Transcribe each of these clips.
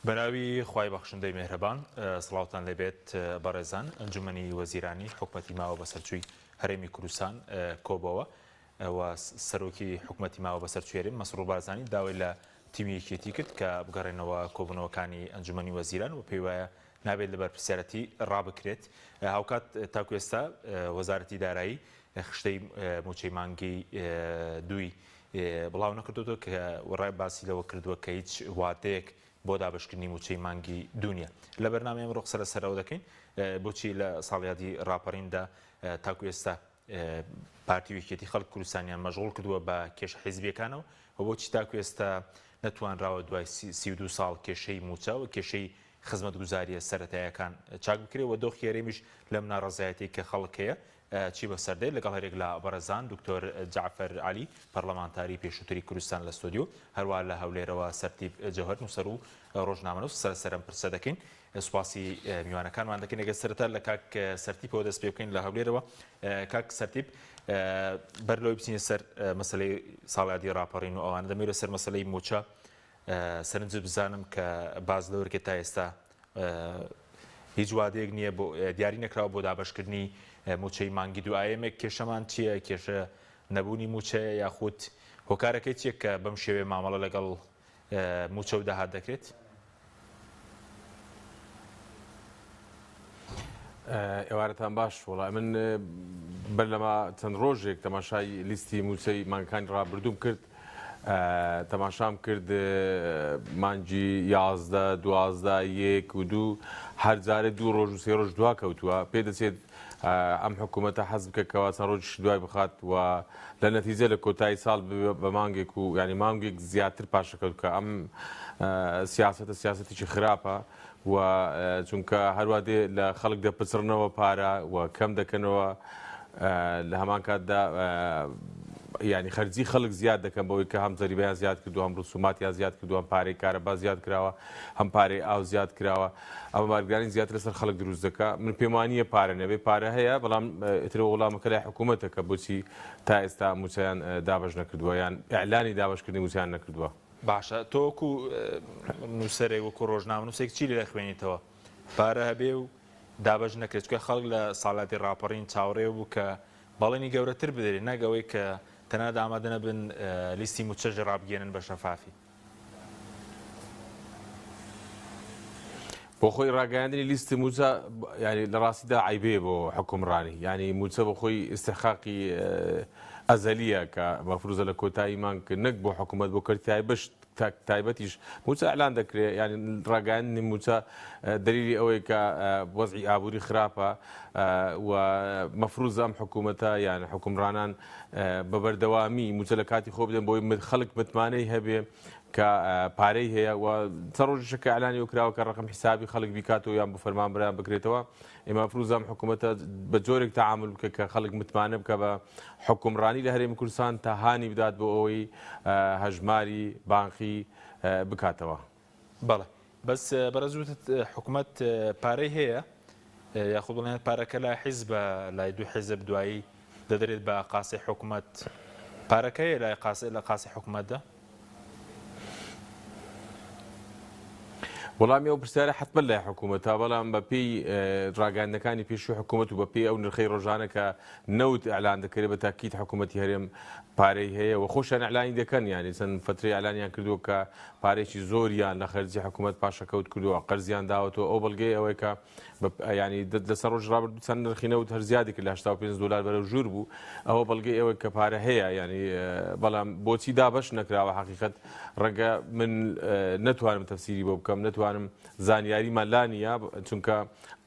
بەناوی خوای بەخشندەی مێهرەبان سڵاوتان لێبێت بەڕێزان ئەنجومەنی وەزیرانی حکوومەتی ماوە بەسەرچووی هەرێمی کوردستان کۆبەوە و سەرۆکی حکوومەتی ماوە بەسەرچێرم مەسرور بارزانی داوای لە تیمی یەکێتی کرد کە بگەڕێنەوە کۆبوونەوەکانی ئەنجومەنی وەزیران و پێی وایە نابێت لەبەر پرسیارەتی ڕابکرێت هاوکات تاکو ئێستا وەزارەتی دارایی خشتەی موچەی مانگی دوی بڵاو نەکردوەوە کە ڕای باسی لەوە کردووە کە هیچ واتەیەک بۆ دابشکردنی موچەی مانگی دنیا لە بەرنامە ئەمڕۆ قسە لەسەرەوە دەکەین بۆچی لە ساڵیادی ڕاپەڕیندا تاکو ئێستا پارتی یەکێتی خەڵک کوردستانیان مەشغوڵ کردووە بە کێشە حیزبیەکانەوە و بۆچی تاکو ئێستا نەتوانراوە دوای 32 ساڵ کێشەی موچە و کێشەی خزمەتگوزاریە سەرەتاییەکان چاک بکرێەوە دۆخ خێرێمیش لەم ناڕەزایەتی کە خەڵک هەیە چی بەسەردەی لەگەڵ هەرێک لە بەڕێزان دکتۆر جعفەر علی پەرلەمانتاری پێشووتری کوردستان لە ستۆدیۆ هەروە لە هەولێرەوە سەرتیب جەوهەر نووسەر و ڕۆژنامەنووس سەرسەرم پرسە دەکەین سوپاسی میوانەکانمان دەکەین ئەگەر سەرەتا لە کاک سەرتیبەوە دەست پێ بکەین لە هەولێرەوە کاک سەرتیب بەر لەوەی بچینە سەر مەسەلەی ساڵیادی ڕاپەڕین و ئەوانە دەمەوێت سەر مەسەلەی موچە سەرنج بزانم کە باز لەوەرکێت تا ئێستا هیچ وادەیەک نییە بۆ دیاری نەکراوە بۆ دابشکردنی موچەی مانگی دو ئایەمێک کێشەمان چییە کێشە نەبوونی موچەیە یاخود هۆکارەکەی چیە کە بەم شێوێ مامەڵە لەگەڵ موچە و داهات دەکرێت؟ ئێوارەتان باش وڵای من بەر لەما چەند ڕۆژێک تەماشای لیستی موچەی مانگەکانی ڕابردووم کرد تەماشام کرد مانگی 11 12 1 و 2 هەر جارێ 2 ڕۆژ و 3 ڕۆژ دوا کەوتووە پێ دەچێت ئەم حکوومەتە حەز بکەکەوە چەند ڕۆژ دوای بخات و لە نەتیجە لە کۆتایی ساڵ بە مانگێک و ینی مانگێک زیاتر پاشەکەوت کە ئەم سیاسەتە سیاسەتێکی خراپە و چونکە هەروە دێ لە خەڵک دەپچڕنەوە پارە و کەم دەکەنەوە لە هەمان کاتدا ینی خەرجی خەڵک زیاد دەکەن بەوەی کە هەم زەریبیان زیاد کردو هەم ڕسوماتیان زیاد کردو هەم پارەی کارەبا زیاد کراوە هەم پارەی ئاو زیاد کراوە ئەمە بارگرانی زیاتر لەسەر خەڵک دروست دەکات من پێم وانییە پارە نەبێ پارە هەیە بەڵام ئیترە وەڵامەکە لای حکوومەتە کە بۆچی تا ئێستا موچەیان دابەش نەکردووە یان ئیعلانی دابشکردنی موچیان نەکردووە باشە تۆکو نووسەرێک وەکو ڕۆژنامەنووسێک چی لێ خوێنیتەوە پارە هەبێ و دابەش نەکرێت چکە خەڵک لە ساڵاتی ڕاپەڕین چاوەڕێ بوو کە بەڵێنی گەورەتر بدرێت نەگەوەی کە تەنها ئامادە نەبن لیستی موچەژ ڕابگەێنن بە شەفافی بۆ خۆی ڕاگەاندنی لیستی موچە ینی لە ڕاستیدا عیبێ بۆ حکومڕانی ینی موچە بۆ خۆی ئیستحقاقی ئەزەلیە کە مەفروزە لە کۆتایی مانگ نەک بۆ حکوومەت بۆ کردتیای بەش تایبەتیش موچە ئەلان دەکرێت ینی ڕاگەاندنی موچە دلیلی ئەوەی کە وەزعی ئابووری خراپە و مەفروزە ئەم حکوومەتە یان حکومڕانان بە بەردەوامی موچە لە کاتی خۆ بدەن بۆی خەڵک متمانەی هەبێ کە پارەی هەیە و چەند ڕۆژێکە ئەلانی وکراوە کە ڕقم حیسابی خەڵک بیکاتەوە یان بە فەرمانبەران بکرێتەوە ئێمە مەفروزە ئەم حکوومەتە بە جۆرێک تەعامل بکە کە خەڵک متمانە بکە بە حکومڕانی لە هەرێمی کوردستان تا هانی بدات بۆ ئەوەی هەژماری بانقی بکاتەوە. بەڵێ بەس بەڕێزوتت حکوومەت پارەی هەیە یاخود بڵێن پارەکە لای حیزبە لای دوو حیزب دوایی دەدرێت بە قاسی حکوومەت پارەکەی لای لە قاسی حکوومەتدا وەڵامی ئەو پرسیارە حتممە لای حکوومەتە بەڵام بە پێی ڕاگەاندەکانی پێشووی حکوومەت و بە پێی ئەو نرخەی ڕۆژانە کە نەوت ئەعلان دەکرێت بە تاکید حکوومەتی هەرێم پارەی هەیە و خۆشیان ئەعلانی دەکەن ینی چەند فترەی ئەعلانیان کردووە کە پارێکی زۆریان لە خەرجی حکوومەت پاشەکەوت کردووە قەرزیان داوەتەوە ئەو بەڵگەی ئەوەی کە ینی لەسەر ڕۆژ ڕابردوو چەند نرخینەوت هەر زیادی کرد لە 85 دلار بەرەو ژوور بوو ئەوە بەڵگەی ئەوەی کە پارە هەیە ینی بەڵام بۆچی دابەش نەکراوە حقیقەت ڕەنگە من نەتوانم تەفسیری بۆ بکەم نەتوانم زانیاریمان لا نییە چونکە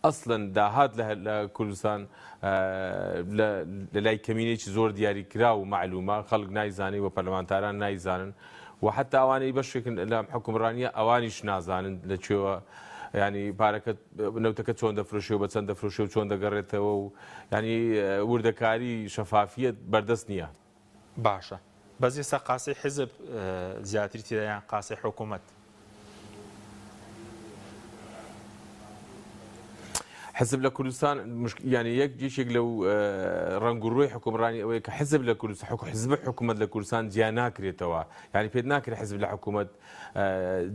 ئەسڵەن داهات لە کوردستان لە لای کەمینێکی زۆر دیاریکرا و معلومە خەڵک نایزانی و پەرلەمانتاران نایزانن و حتا ئەوانەی بەشێکن لە حکومڕانیە ئەوانیش نازانن لەکوێوە ینی پارەکە نەوتەکە چۆن دەفرۆشێ و بە چەند دەفرۆشێ و چۆن دەگەڕێتەوە و ینی وردەکاری شەفافیت بەردەست نییە. باشە بەس ئێستا قاسی حیزب زیاتری تێدایان قاسی حکوومەت حزب لە کوردستان ینی یەک جێشێک لەو ڕنگڕۆی حکومڕانی ئەوەیە کە حزب لە کوردستان حزب حکوومەت لە کوردستان جیا ناکرێتەوە ینی پێت ناکرێت حزب لە حکوومەت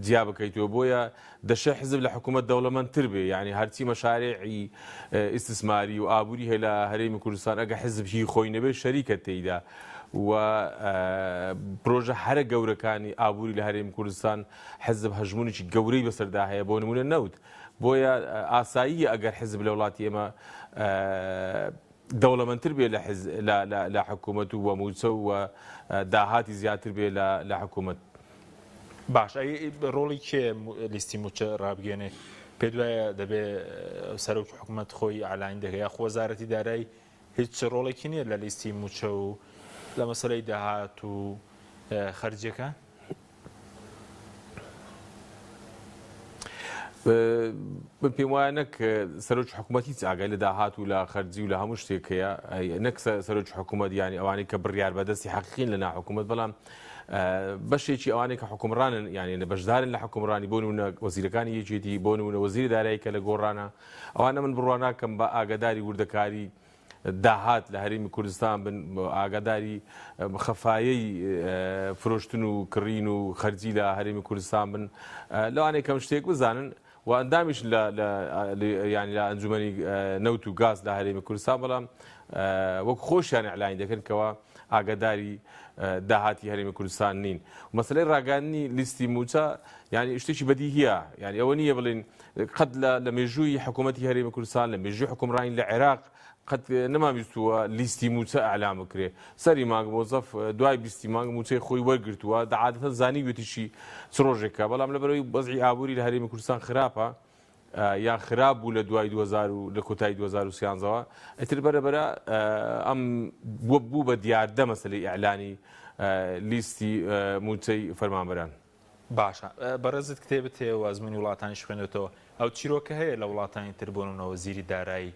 جیا بکەیتەوە بۆیە دەشە حزب لە حکوومەت دەوڵەمەندتر بێ ینی هەرچی مەشارێعی ئیسtisماری و ئابووری هەیە لە هەرێمی کوردستان ئەگە حزب هی خۆی نەبێت شەریکە تێیدا و پرۆژە هەرە گەورەکانی ئابووری لە هەرێمی کوردستان حزب هەژمونێکی گەورەی بەسەردا هەیە بۆ نمونە نەوت بۆیە ئاساییە ئەگەر حزب لە وڵاتی ئێمە دەوڵەمەندتر بێ لە حکوومەت و وەموچە و داهاتی زیاتر بێ لە حکوومەت. باش ڕۆڵی کێ لیستی موچە ڕابگەێنێ پێ دوایە دەبێ سەرۆک حکوومەت خۆی ئالاین دەکەی خۆ وەزارەتی دارایی هیچ ڕۆڵێکی نییە لە لیستی موچە و لە مەسەلەی داهات و خەرجیەکان؟ پێم وایە نەک سەرۆک حکوومەت هیچ ئاگای لە داهات و لە خەرجی و لە هەموو شتێک هەیە نەک سەرۆک حکوومەت ینی ئەوانەی کە بڕیار بەدەستی حەقیقین لە ناحکوومەت بەڵام بەشێکی ئەوانەی کە حکومڕانن ینی بەشدارن لە حکومڕانی بۆ نمونە وەزیرەکانی یەکێتی بۆ نمونە وەزیری دارایی کە لە گۆڕانە ئەوانە من بڕوا ناکەم بە ئاگاداری وردەکاری داهات لە هەرێمی کوردستان بن ئاگاداری خەفایەی فرۆشتن و کڕین و خەرجی لە هەرێمی کوردستان بن لەوانەیە کەم شتێک بزانن و ئەندامیش ینی لە ئەنجومەنی نەوت و گاز لە هەرێمی کوردستان بەڵام وەک خۆشیان ئەعلاین دەکەن کەەوە ئاگاداری داهاتی هەرێمی کوردستان نین. مەسلەی ڕاگەاندنی لیستی موچە ینی شتێکی بەدیهیە ینی ئەوە نییە بڵێن قەت لە مێژووی حکوومەتی هەرێمی کوردستان لە مێژووی حکومڕانی لە عێراق قەت نەمابیستووە لیستی موچە ئەعلام بکرێ سەری مانگ مۆزەف دوای بیستی مانگ موچەی خۆی وەرگرتووە دەعادەتەن زانی وێتیشی چ ڕۆژێکە بەڵام لەبەرەوەی بەزعی ئابووری لە هەرێمی کوردستان خراپە یان خراپ بوو لە دوای 2000 لە کۆتایی 2013ەوە ئەتر بەرەبەرە ئەم بوو بە دیاردە مەسلەی ئەعلانی لیستی موچەی فەرمانبەران. باشە بەڕێزت کتێبت هەیە و ئەزمموی وڵاتانی خوێنێتەوە ئەو چیرۆکە هەیە لە وڵاتانی تر بۆنەوە وەزیری دارایی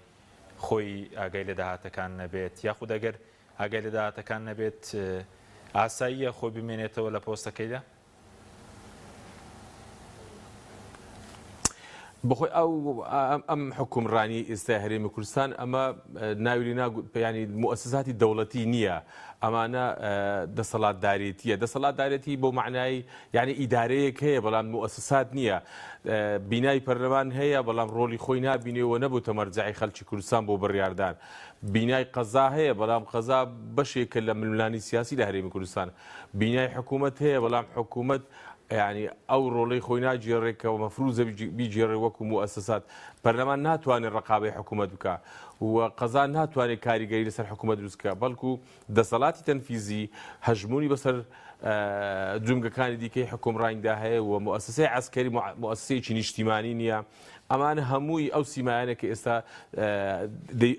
خۆی ئاگای لە داهاتەکان نەبێت یاخود ئەگەر ئاگای لە داهاتەکان نەبێت ئاساییە خۆی بمێنێتەوە لە پۆستەکەیدا؟ بەخۆی ئەم حکومڕانی ئێستا هەرێمی کوردستان ئەمە ناویری ینی موسساتی دەوڵەتی نییە ئەمانە دەسەڵاتدارێتیە دەسەڵاتدارێتی بۆ معنای یعنی ئیدارەیەک هەیە بەڵام موسسات نییە بینای پەرلەمان هەیە بەڵام ڕۆلی خۆی نبینێەوە نەبووتە مەرجعی خەڵکی کوردستان بۆ بڕیاردان بینای قەزا هەیە بەڵام قەزا بەشێکە لە ململانی سیاسی لە هەرێمی کوردستان بینای حکوومەت هەیە بەڵام حکوومەت ینی ئەو ڕۆڵەی خۆی ناگێڕێکەوە مەفروزە بیگێڕێ وەکو موسسات پەرلەمان ناتوانێت ڕقابەی حکوومەت بکە و قەزا ناتوانێت کاریگەری لەسەر حکوومەت دروستکە بەڵکو دەسەڵاتی تەنفیزی هەژمونی بەسەر جومگەکانی دیکەی حکومڕانیدا هەیە و موسسەی عەسکەری موسسەیەکی نیشتیمانی نییە ئەمانە هەمووی ئەو سیمایانە کە ئێستا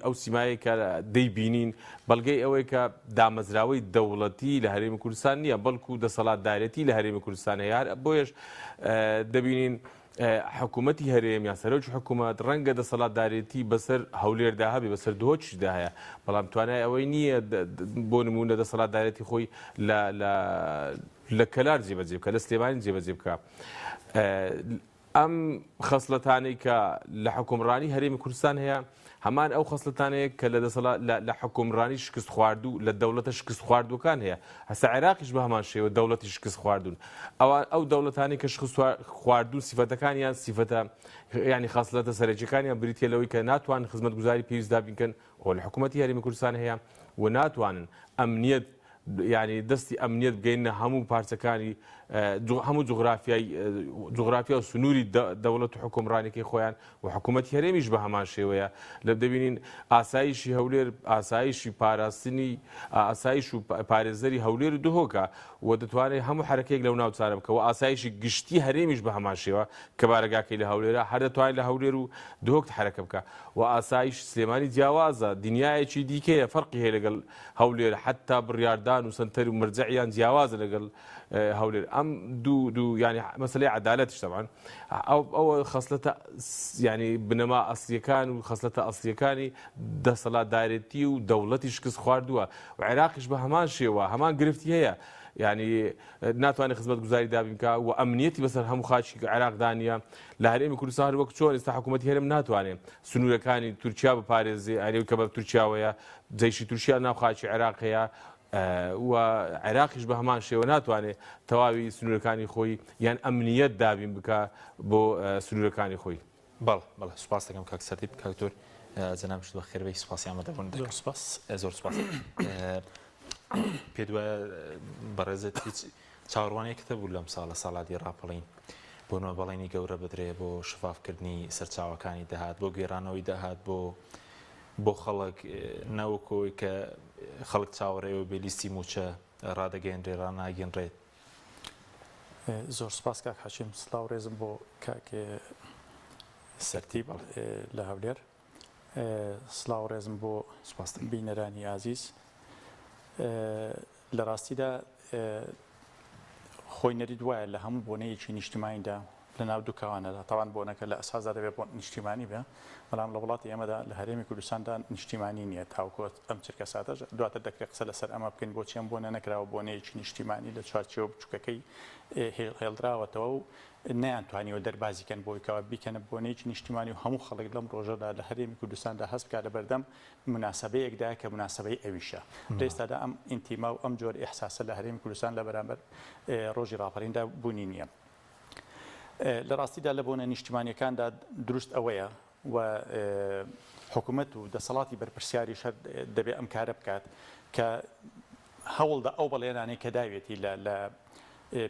ئەو سیمایە کە دەیبینین بەڵگەی ئەوەی کە دامەزراوەی دەوڵەتی لە هەرێمی کوردستان نییە بەڵکو دەسەڵاتدارەتی لە هەرێمی کوردستان هەیە بۆیش دەبینین حکوومەتی هەرێم یا سەرۆکی حکوومەت ڕەنگە دەسەڵاتدارێتی بەسەر هەولێردا هەبێ بەسەر دهۆچیدا هەیە بەڵام توانای ئەوەی نییە بۆ نمونە دەسەڵاتدارێتی خۆی لە کەلار جێبەجێ بکە لە سلێمانی جێبەجێ بکە. ئەم خەسڵەتانەی کە لە حکومڕانی هەرێمی کوردستان هەیە هەمان ئەو خەسڵەتانەیە کە لە حکومڕانی شکست خواردو لە دەوڵەتە شکست خواردوەکان هەیە هەستا عێراقیش بە هەمان شێوە دەوڵەتی شکست خواردوون ئەو دەوڵەتانی کە شکست خواردوون سیفەتەکانیان سیفەتە ینی خاصلەتە سەرەکیەکانیان بریتە لەوەی کە ناتوان خزمەتگوزاری پێویستدا بکەن ئەو لە حکوومەتی هەرێمی کوردستان هەیە و ناتوانن ئەمنیەت ینی دەستی ئەمنیەت بگەینە هەموو پارچەکانی هەموو جوغرافیا و سنووری دەوڵەت و حکومڕانێکی خۆیان و حکوومەتی هەرێمیش بە هەمان شێوەیە لە دەبینین ئاسایشی هەولێر ئاسایشی پاراستنی ئاسایش و پارێزەری هەولێر و دهۆکە و دەتوانێت هەموو حرەکەیەک لەو ناوچانە بکە و ئاسایشی گشتی هەرێمیش بە هەمان شێوە کە بارەگاکەی لە هەولێرە هەر دەتوانێت لە هەولێر و دهۆک حرەکە بکە و ئاسایش سلێمانی جیاوازە دنیایەکی دیکەیە فەرقی هەیە لەگەڵ هەولێر حتا بڕیاردان و سنتەر و مرجعیان جیاوازە لەگەڵ هەولێر ئەم دوو ینی مەسلەی عەدالەتیش تەبعاً ئەوە خەسڵەتە ینی بنەما ئەسڵیەکان و خەسڵەتە ئەسڵیەکانی دەسەڵاتدارێتی و دەوڵەتی شکست خواردووە و عێراقیش بە هەمان شێوە هەمان گرفتی هەیە ینی ناتوانێت خزمەت گوزاری دابین کە و ئەمنیەتی بەسەر هەموو خاچی عێراقدانە لە هەرێمی کوردستان وەک چۆن ئێستا حکوومەتی هەرێم ناتوانێت سنوورەکانی تورکیا بپارێزی ئەرێ کە بە تورکیاوەیە جەیشی تورکیا ناو خاچی عێراقەیە و عێراقیش بە هەمان شێوە ناتوانێت تەواوی سنوورەکانی خۆی یان ئەمنیەت دابین بکە بۆ سنوورەکانی خۆی. بەڵێ سوپاس دەکەم کاک سەردیب کاکتۆر جەناب شت بە خێربەی سوپاسی ئامادەبوون زۆر سوپاس. پێ دوایە بەڕێزت هیچ چاوەڕوانێکتە بوو لەم ساڵە ساڵاتی ڕاپەڵین بۆ نۆبەڵێنی گەورە بدرێ بۆ شفافکردنی سەرچاوەکانی داهات بۆ گێرانەوەی داهات بۆ خەڵک نەوەکۆی کە خەڵک چاوەڕێەوە بێ لیستی موچە ڕادەگەێنرێ ڕناگەێنرێت. زۆر سپاس کاک حەشیم سڵاو ڕێزم بۆ کاکێ سەرتیب لە هەولێر سڵاو ڕێزم بۆ بینەرانی ئازیز. لە ڕاستیدا خۆی نەرید وایە لە هەموو بۆنەیەکی نیشتیمانیدا لە ناو دووکەوانەدا تاوان بۆنەکە لە ئەساسا دەبێت بۆ نیشتیمانی بێ بەڵام لە وڵاتی ئێمەدا لە هەرێمی کوردستاندا نیشتیمانی نییە تاوکۆت ئەم چرکە ساتەش دواتر دەکرێت قسە لەسەر ئەمە بکەین بۆ چێم بۆنە نەکراوە بۆنەیەکی نیشتیمانی لە چوارچێوە بچووکەکەی هێڵدراوەتەوە و نەیانتوانیەوە دەربازیکەن بۆی کەوە بیکەنە بۆنەیەکی نیشتیمانی و هەموو خەڵک لەم ڕۆژەدا لە هەرێمی کوردستاندا هەست بکات لە بەردەم مناسبەیەکدا کە مناسبەی ئەویشە لێستادا ئەم ئینتیما و ئەم جۆر ئیحساسە لە هەرێمی کوردستان لە بەرامبەر ڕۆژی ڕاپەڕیندا بوونی نییە. لە ڕاستیدا لە بۆنە نیشتیمانیەکاندا دروست ئەوەیە و حکوومەت و دەسەڵاتی بەرپرسیاری شەر دەبێت ئەم کارە بکات کە هەوڵدا ئەو بەڵێنانەی کە داوێتی لە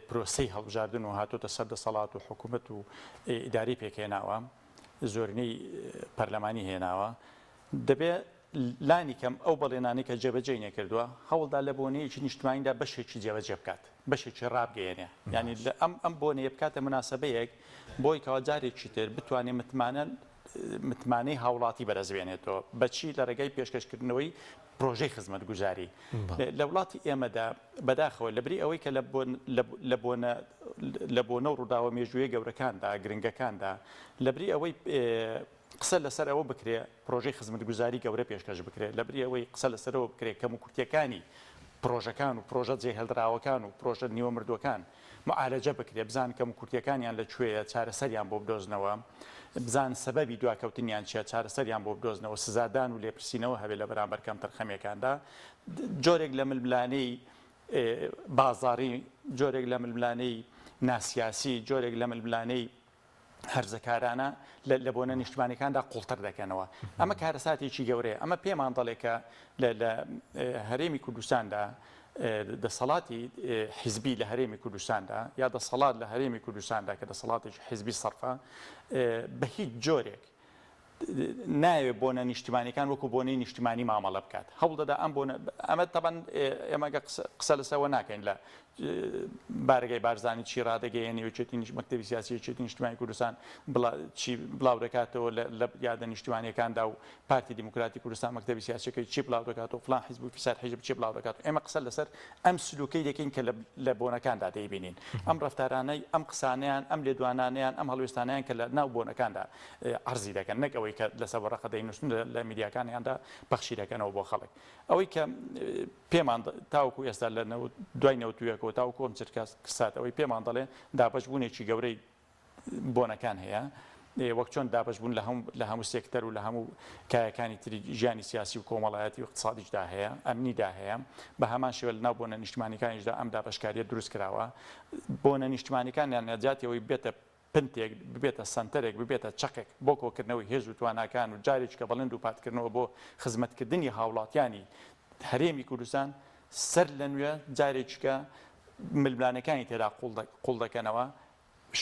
پرۆسەی هەڵبژاردن و هاتوۆتە سەر دەسەڵات و حکوومەت و ئیداری پێکهێناوە زۆرینەی پەرلەمانی هێناوە دەبێت لانی کەم ئەو بەڵێنانی کە جێبەجێ نەکردووە هەوڵدا لە بۆنەیەکی نیشتیمانیدا بەشێکی جێبەجێ بکات بەشێکی ڕابگەێنێ ینی ئەم بۆنەیە بکاتە مناسبەیەک بۆی کەوا جارێکی تر بتوانێت متمانەی هاوڵاتی بەرەزبێنێتەوە بەچی لە ڕێگەی پێشکەشکردنەوەی پرۆژەی خزمەت گوزاری لە وڵاتی ئێمەدا بەداخەوە لەبری ئەوەی کە لە بۆنە و ڕووداوە مێژوویە گەورەکاندا گرنگەکاندا لەبری ئەوەی قسە لەسەر ئەوە بکرێ پرۆژەی خزمەت گوزاری گەورە پێشکەش بکرێت لەبری ئەوەی قسە لەسەرەوە بکرێت کەم و کورتیەکانی پرۆژەکان و پرۆژە جێهێڵدراوەکان و پرۆژە نیوە مردوەکان معالەجە بکرێت بزان کەم و کورتیەکانیان لەکوێیە چارەسەریان بۆ بدۆزنەوە بزان سەبەبی دواکەوتنیان چیە چارەسەریان بۆ بدۆزنەوە سزادان و لێپرسینەوە هەبێت لە بەرامبەر کەم تەرخەمەکاندا جۆرێک لە ململانەی بازاڕی جۆرێک لە ململانەی ناسیاسی جۆرێک لە ململانەی هەرزەکارانە لە بۆنە نیشتیمانیەکاندا قوڵتر دەکەنەوە ئەمە کارەساتێکی گەورەیە ئەمە پێمان دەڵێکە لە هەرێمی کوردستاندا دەسەڵاتی حیزبی لە هەرێمی کوردستاندا یا دەسەڵات لە هەرێمی کوردستاندا کە دەسەڵاتێکی حیزبی سەرفە بە هیچ جۆرێک ناوێت بۆنە نیشتیمانیەکان وەکو بۆنەی نیشتیمانی مامەڵە بکات هەوڵ دەدا ئەم بۆنە ئەمە تەبەن ئێمەگە قسە لەسەوە ناکەین لە بارگەی بارزانانی چی ڕادەگەیەنی وچێتی مەکتەبی سیاسی چێتی نیشتیمانی کوردستان چی بڵاو دەکاتەوە لە یادە نیشتیمانیەکاندا و پارتی دیموکراتی کوردستان مەکتەبی سیاسەکەی چی بڵاو دەکاتەوە فلان حیزب و فیساد حیزب چی بڵاو دەکاتەوە ئێمە قسە لەسەر ئەم سلوکەی دەکەین کە لە بۆنەکاندا دەیبینین ئەم ڕەفتارانەی ئەم قسانیان ئەم لێدوانانیان ئەم هەڵوێستانیان کە لە ناو بۆنەکاندا عەرزی دەکەن نەک ئەوەی کە لەسەر وەرەقە دەینووسن لە میدیاکانیاندا پەخشی دەکەنەوە بۆ خەڵک ئەوەی کە پێمان تاوکو ئێستا لە دوای نەوتویەکەوە تاوکو ئەم چرکە کسات ئەوەی پێمان دەڵێ دابەشبوونێکی گەورەی بۆنەکان هەیە وەک چۆن دابەشبوون لە هەموو سێکتەر و لە هەموو کایەکانی تری ژیانی سیاسی و کۆمەڵایەتی و اقتصادیشدا هەیە ئەمنیدا هەیە بە هەمان شێوە لەناو بۆنە نیشتیمانیەکانیشدا ئەم دابەشکاریە دروست کراوە بۆنە نیشتیمانیەکانیان نەجاتیەوەی بێتە پنتێک ببێتە سنتەرێک ببێتە چەقێک بۆ کۆکردنەوەی هێز و تواناکان و جارێککە بەڵند و پاتکردنەوە بۆ خزمەتکردنی هاوڵاتیانی هەرێمی کوردستان سەر لە نوێ جارێککە ململانەکانی تێدا قوڵ دەکەنەوە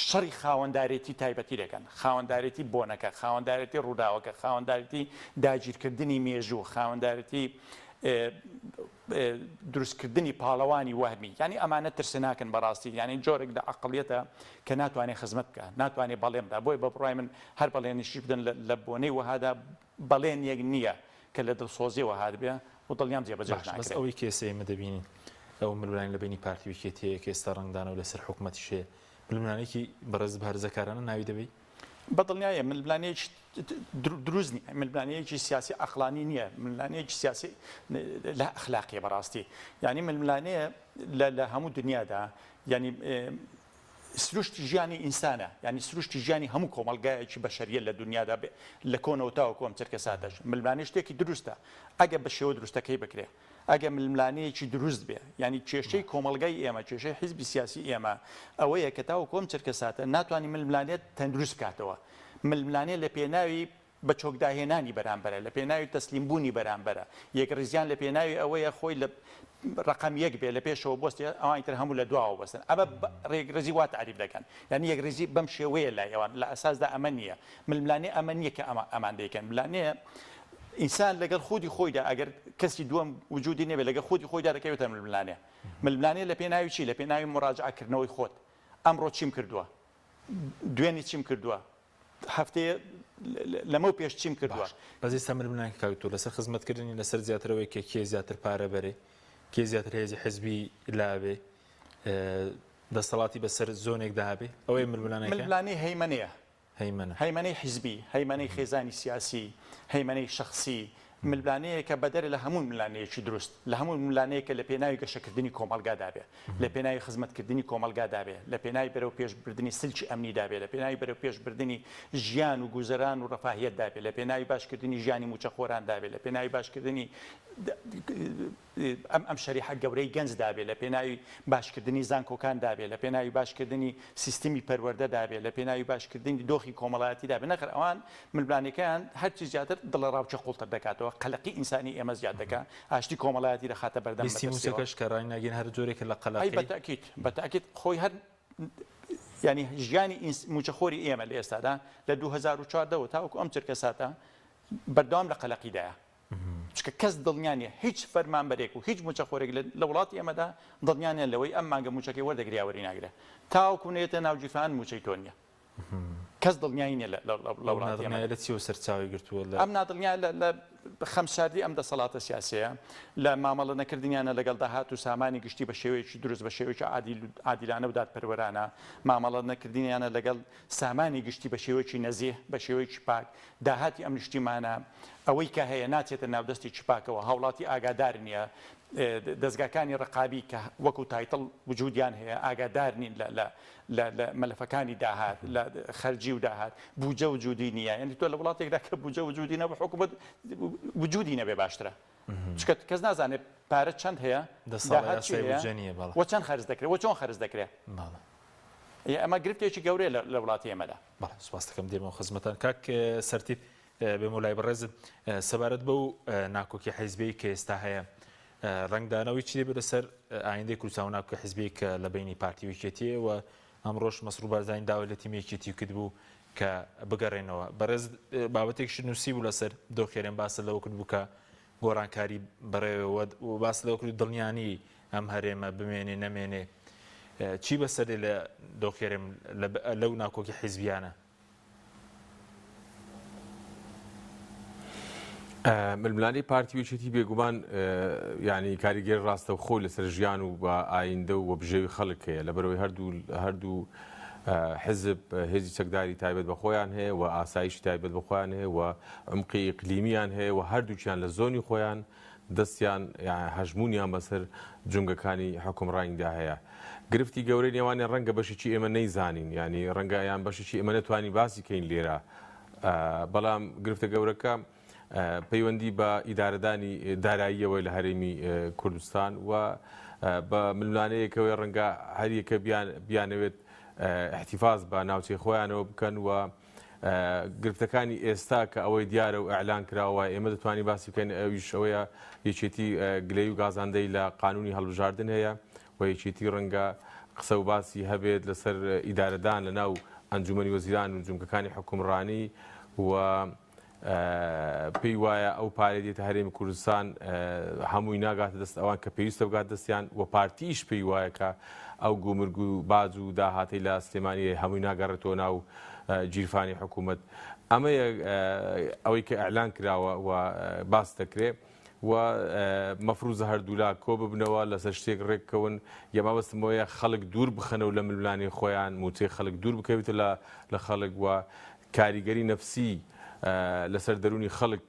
شەڕی خاوەندارێتی تایبەتی دەکەن خاوەندارێتی بۆنەکە خاوەندارێتی ڕووداوەکە خاوەندارێتی داگیرکردنی مێژوو خاوەندارێتی دروستکردنی پاڵەوانی وەهمی ینی ئەمانە ترسە ناکەن بەڕاستی ینی جۆرێک لە عەقڵیەتە کە ناتوانێت خزمەت بکە ناتوانێت بەڵێمدا بۆی بە بڕای من هەر بەڵێنیشی بدەن لە بۆنەی وەهادا بەڵێنێک نییە کە لە دڵسۆزیەوە هاتبێ و دڵنیام جێبەجێ ناکرێت ئەوەی کێسە ئێمە دەبینین ئەو ململانی لە بینی پارتی وکێتەیە کە ئێستا ڕنگدانەوە لەسەر حکوومەتیشێ ململانێکی بەڕێز هەرزەکارانە ناوی دەبێت بەدڵنیایە ململانێک دروست نییە ململانەیەکی سیاسی ئەخلانی نییە ململانەیەکی سیاسی لا ئەخلاقیە بەڕاستی یعنی ململانەیە لە هەموو دنیادا ینی سروشتی ژیانی ئینسانە ینی سروشتی ژیانی هەموو کۆمەلگایەکی بەشەریە لە دنیادا لە کۆنەوە تاوە کۆم چرکە سادەش ململانە شتێکی دروستە ئەگە بە شێوە دروستەکەی بکرێ ئەگە ململانەیەکی دروست بێ ینی کێشەی کۆمەلگای ئێمە کێشەی حیزبی سیاسی ئێمە ئەوەیە کە تاوە کۆم چرکە ساتە ناتوانانی ململانێت تەندروست بکاتەوە ململانێ لە پێناوی بە چۆکداهێنانی بەرامبەرە لە پێناوی تەسلیمبوونی بەرامبەرە یەکڕزیان لە پێناوی ئەوەیە خۆی لە ڕقم یەک بێ لە پێشەوە بۆستی ئەوان تر هەموو لە دواوە بەستن ئەمە ڕێگرزی وا تعریف دەکەن یعنی یەکڕزی بەم شێوەیە لای ئەوان لە ئەساسدا ئەمە نییە ململانێ ئەمە نییە کە ئەمان دەیکەن ملانەیە ئینسان لەگەڵ خودی خۆیدا ئەگەر کەسی دووەم وجودی نەبێت لەگەڵ خودی خۆیدا دەکەوێتە ململانێ لە پێناوی چی لە پێناوی مراجعەکردنەوەی خۆت ئەمڕۆ چیم کردووە دوێنی چیم کردووە هەفتەیە لەمە پێش چیم کردووە بەزی سەمرمنان کاوتۆ لەسەر خزمەتکردنی لەسەر زیاترەوەی کە کێ زیاتر پارە بەرێ کێ زیاتر هێزی حزبی لاوێ دەسەڵاتی بەسەر زۆنێک دابێ ئەوەی ململانی هەیمەنەیە هەیمەنەی حزبی هەیمەنەی خێزانی سیاسی هەیمەنەی شخصی ململانەیە کە بەدەرە لە هەموو ملانەیەکی دروست لە هەموو ملانەیەکە لە پێناوی گەشەکردنی کۆمەلگادابێ لە پێناوی خزمەتکردنی کۆمەلگادابێ لە پێناوی بەرەو پێشبردننی سلکی ئەمنی دابێ لە پێناوی بەرەو پێشبردننی ژیان و گوزەران و ڕەفاهیەت دابێ لە پێناوی باشکردنی ژیانی موچەخۆران دابێ لە پێناوی باشکردنی ئەم شەریحە گەورەی گەنج دابێ لە پێناوی باشکردنی زانکۆکان دابێ لە پێناوی باشکردنی سیستمی پەروەردە دابێ لە پێناوی باشکردنی دۆخی کۆمەڵایەتی دابێ نەخر ئەوان ململانەکەیان هەرچی زیاتر دڵە ڕاوچە قوڵتر دەکاتەوە قەلەقی ئینسانی ئێمە زیاد دەکات ئاشتی کۆمەڵایەتی دەخاتە بەردەم موسیقەش کە ڕای ناگەین هەر جۆرێک لە قەلەقی بەتاکید خۆی هەر ینی ژیانی موچەخۆری ئێمە لە ئێستادا لە 2014 تاوەکو ئەم چرکە ساتە بەردەوام لە قەلەقیدایە چکە کەس دڵنیانە هیچ فەرمانبەرێک و هیچ موچەخۆرێک لە وڵاتی ئێمەدا دڵنیانە لەوەی ئەم مانگە موچەکەی وەردەگریاوەری ناگرێت تاوەکو نێتە ناوجیفان موچەی تۆ نییە کەس دڵنیای نیە لە وڵاتی ئێمە لە چی سەرچاوی گرتووە ئەم نادڵنیا لە خەمساردی ئەم دەسەڵاتە سیاسەیە لە مامەڵە نەکردنیانە لەگەڵ داهات و سامانی گشتی بە شێوەیەکی دروست بە شێوەیەکی عادیلانە و دادپەروەرانە مامەڵە نەکردنیانە لەگەڵ سامانی گشتی بە شێوەیەکی نەزیه بە شێوەیەکی پاک داهاتی ئەم نیشتیمانە ئەوەی کە هەیە ناچێتە ناودەستی چپاکەوە هاوڵاتی ئاگادار نییە دەستگاکانی ڕقابی کە وەکو تایتڵ وجودیان هەیە ئاگادار نین لە مەلەفەکانی داهات لە خەرجی و داهات بوجە وجودی نییە یعنی تۆ لە وڵاتێکدا کە بوجە وجودی نەبە حکومەت وجودی نەبێ باشترە چکە کەس نازانێت پارە چەند هەیە وە چەند خەرج دەکرێت وە چۆن خەرج دەکرێت ئەمە گرفتێکی گەورەیە لە وڵاتی ئێمەدا سوپاس دەکەم دێمەوە خزمەتان کاک سەرتیب بێم و لای بەڕێزت سەبارەت بە و ناکۆکی حیزبی کە ئێستا هەیە ڕنگدانەوەی چی دەبێت لەسەر ئایندەی کوردستان و ناکۆکی حیزبی کە لە بینی پارتی ویکێتیە و ئەمڕۆژ مەسروور بارزانی داوای لە تیمی یەکێتی کرد بوو کە بگەڕێنەوە بەڕێز بابەتێکیش نووسی بوو لەسەر دۆخێرێن باسە لەوە کرد بوو کە گۆڕانکاری بەڕێوە و باس لەوە کرد دڵنیانی ئەم هەرێمە بمێنێ نەمێنێ چی بەسەرێ لە دۆخێرم لەو ناکۆکی حیزبیانە ململانی پارتی ویچێتی بێگومان ینی کاریگەر ڕاستە و خۆی لەسەر ژیان و بە ئایندە و بژێوی خەڵک هەیە لەبەرەوەی هەردوو حزب هێزی چەکداری تایبەت بە خۆیان هەیە و ئاسایشی تایبەت بە خۆیان هەیە و عمقی ئیقلیمیان هەیە و هەردووچیان لە زۆنی خۆیان دەستیان هەژمونیان بەسەر جونگەکانی حکومڕانیدا هەیە گرفتی گەورەی نێوانی ڕەنگە بەشێکی ئێمە نەیزانین ینی ڕەنگە یان بەشێکی ئێمە نەتوانی باسی کەین لێرە بەڵام گرفتە گەورەکە پەیوەندی بە ئیدارەدانی داراییەوەی لە هەرێمی کوردستان و بە ململانەیەکەوەی ڕەنگە هەریەکە بیانەوێت احتیفاز بە ناوچەی خۆیانەوە بکەن و گرفتەکانی ئێستا کە ئەوەی دیارە و ئەعلان کراوە ئێمە دەتوانین باسی بکەین ئەویش ئەوەیە یەکێتی گلەی و گازاندەی لە قانونی هەڵبژاردن هەیە و یەکێتی ڕەنگە قسە و باسی هەبێت لەسەر ئیدارەدان لە ناو ئەنجومەنی وەزیران و جومکەکانی حکومڕانی و پێی وایە ئەو پارێ دێتە هەرێمی کوردستان هەمووی ناگاتە دەست ئەوان کە پێویستە بگات دەستیان و پارتیش پێی وایە کە ئەو گومرگ و باز و داهاتی لە سلێمانی هەمووی ناگەڕێتەوە ناو جیرفانی حکوومەت ئەمە ئەوەی کە ئەعلان کراوە و باس دەکرێت و مەفروزە هەردوولا کۆ ببنەوە لەسەر شتێک ڕێککەون یەما بەستمەوەیە خەڵک دوور بخەنەوە لە ململانی خۆیان موچەی خەڵک دوور بکەوێتە لە خەڵک و کاریگەری نەفسی لەسەر دەرونی خەڵک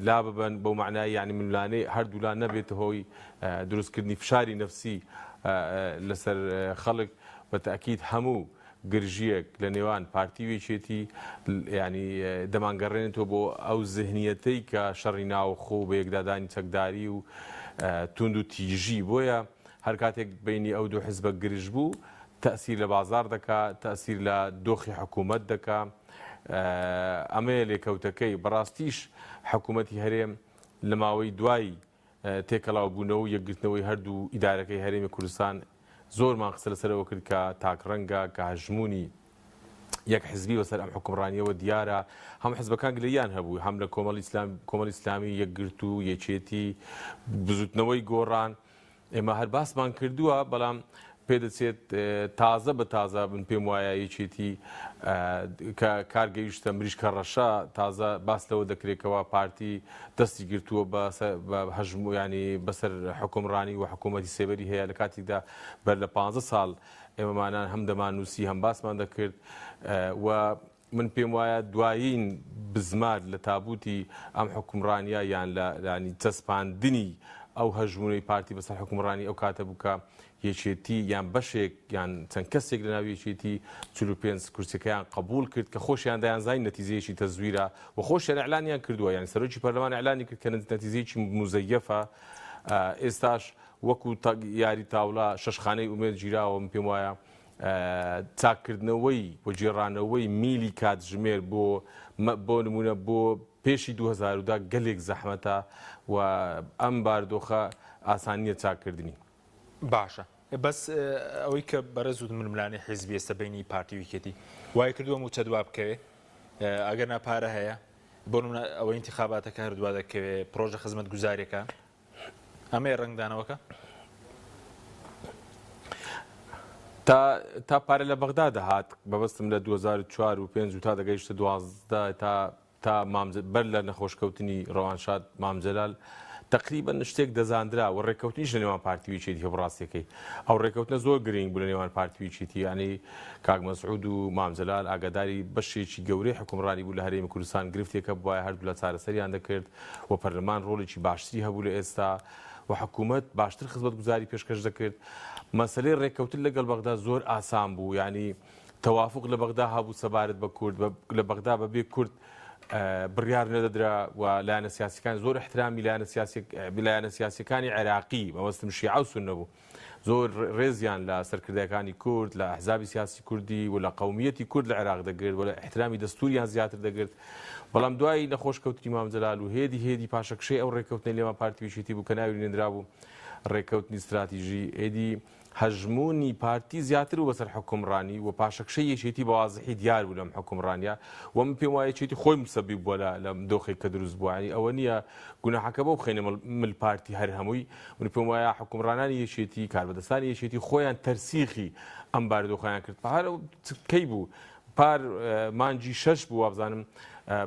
لا ببن بەو معنای یعنی منلانەی هەردوولان نەبێت هۆی دروستکردنی فشاری نفسی لەسەر خەڵک بە تاکید هەموو گرژیەک لە نێوان پارتیوێکێتی ینی دەمانگەڕێنێتەوە بۆ ئەو ذهنیەتەی کە شەڕی ناوخۆ بە یەکدادانی چەکداری و تونند و تیژی بۆیە هەر کاتێک بینی ئەو دوو حزبە گرژ بوو تەسیر لە بازار دەکات تەسیر لە دۆخی حکوومەت دەکات ئەمەیە لێکەوتەکەی بەڕاستیش حکوومەتی هەرێم لە ماوەی دوای تێکەڵاو بوونەوە یەکگرتنەوەی هەردوو ئیدارەکەی هەرێمی کوردستان زۆرمان قسە لەسەرەوە کرد کە تاکڕەنگە کە هەژمونی یەک حزبی وەسەر ئەم حکومڕانیەوە دیارە هەم حزبەکان گلەیان هەبوو هەم لە کۆمەڵی ئیسلامی یەکگرت و یەکێتی بزوتنەوەی گۆڕان ئێمە هەر باسمان کردووە بەڵام پێدەچێت تازە بە تازە من پێم وایە یەکێتی کە کارگەیشتە مریشکە ڕەشە تازە باس لەوە دەکرێتەوە پارتی دەستی گرتووە بە هەژموو ینی بەسەر حکومڕانی و حکوومەتی سێبەری هەیە لە کاتێکدا بەر لە 15 ساڵ ئێمەمانان هەم دەمانووسی هەم باسمان دەکرد و من پێم وایە دوایین بزمار لە تابوتی ئەم حکومڕانیە یان لە ینی چەسپاندنی ئەو هەژمونەی پارتی بەسەر حکومڕانی ئەو کاتە بووکە یەکێتی یان بەشێک یان چەند کەسێک لە ناو یەکێتی 45 کورسەکەیان قبول کرد کە خۆشیان دەیانزانی نەتیجەیەکی تەزویرە و خۆشیان ئەعلانیان کردووە یان سەرۆکی پەرلەمان ئەعلانی کرد کە نەتیجەیەکی مزەیەفە ئێستاش وەکو یاری تاوڵا شەشخانەی ئومێد گیراوە من پێم وایە چاکردنەوەی وەجێڕانەوەی میلی کاتژمێر بۆ نمونە بۆ پێشی 2010 گەلێک زەحمەتە و ئەم باردۆخە ئاسانیە چاکردنی. باشە بەس ئەوەی کە بەرەز و منملانی حیزبی ئێستا بینی پارتیویکێتی وای کردووە موچە دوا بکەوێ ئەگەر ناپارە هەیە بۆ ئەوەی انتخاباتەکە هەردووا دەکەوێت پرۆژە خزمەت گوزاریەکە ئەمەیە ڕنگدانەوەکە تا پارە لە بەغدا دەهات بەبستم لە 2004 و 5 تا دەگەیشتە 12 تا بەر لە نەخۆشکەوتنی ڕەوانشاد مامجەلال تقریبا شتێک دەزاندرا و ڕێککەوتنیش لە نێوان پارتیویچێتی هەبڕاستیەکەی ئەو ڕێککەوتنە زۆر گرنگ بوو لە نێوان پارتیویچێتی ینی کاک مەسعود و مامجەلال ئاگاداری بەشێکی گەورەی حکومڕانی بوو لە هەرێمی کوردستان گرفتێکە بواە هەردوو لە چارەسەریان دەکرد و پەرلەمان ڕۆڵێکی باشتری هەبوو لە ئێستا و حکوومەت باشتر خزمەت گوزاری پێشکەش دەکرد مەسلەی ڕێککەوتن لەگەڵ بەغدا زۆر ئاسان بوو ینی تەوافق لە بەغدا هەبوو سەبارەت بە کورد لە بەغدا بەبێ کورد بڕیار نەدەدرا و لایەنە سیاسیەکان زۆر احترامی لایەنە سیاسیەکانی عێراقی مەبەستم شیعە و سوننە بوو زۆر ڕێزیان لە سەرکردەکانی کورد لە ئەحزابی سیاسی کوردی و لە قەومیەتی کورد لە عێراق دەگرت و لە احترامی دەستوریان زیاتر دەگرت بەڵام دوای نەخۆشکەوتنی مامجەلال و هێدی پاشەکشەی ئەو ڕێککەوتنی لێمان پارتیویچێتی بوو کە ناوی نێنرا بوو ڕێککەوتنی استراتیژی ئێدی هەژمونی پارتی زیاتر و بەسەر حکومڕانی و پاشەکشەی یەکێتی بەوازحی دیار بوو لەم حکومڕانیە و من پێم وایە یەکێتی خۆی مسەبیب بووە لەم دۆخێک کە دروست بووانی ئەوە نییە گوناحەکە بەو بخەینە مل پارتی هەر هەمووی من پێم وایە حکومڕانانی یەکێتی کاربەدەستانی یەکێتی خۆیان تەرسیخی ئەم باردۆخەیان کرد پارە کەی بوو پار مانجی 6 بوو وابزانم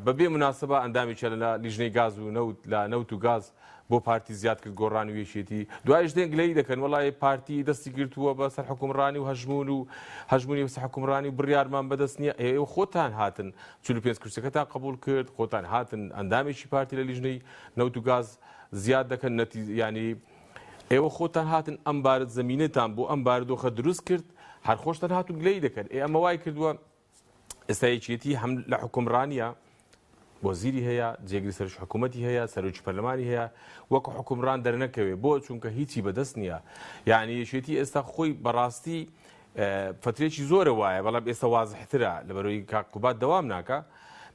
بەبێ مناسبە ئەندامێکە لە لیژنەی گاز و لە نەوت و گاز بۆ پارتی زیاد کرد گۆڕانی و یەکێتی دوایش دێنگ لەی دەکەن وڵای پارتی دەستی گرتووە بەسەر حکومڕانی و هەژمونی بەسەر حکومڕانی و بڕیارمان بەدەست نییە ئێوە خۆتان هاتن 45 کورسەکەتان قبول کرد خۆتان هاتن ئەندامێکی پارتی لە لیژنەی نەوت و گاز زیاد دەکەن ینی ئێوە خۆتان هاتن ئەم بارد زمینێتان بۆ ئەم باردۆخە دروست کرد هەر خۆشتان هاتون لەی دەکەن ئەمە وای کردووە ئێستا یەکێتی هەم لە حکومڕانیە وەزیری هەیە جێگری سەرش حکوومەتی هەیە سەرۆکی پەرلەمانی هەیە وەکو حکومڕان دەرنەکەوێ بۆ چونکە هیچی بەدەست نییە یعنی یەکێتی ئێستا خۆی بەڕاستی فترێکی زۆرە وایە بەڵام ئێستا وازحترە لەبەرەوەی کاکوبات دەوام ناکە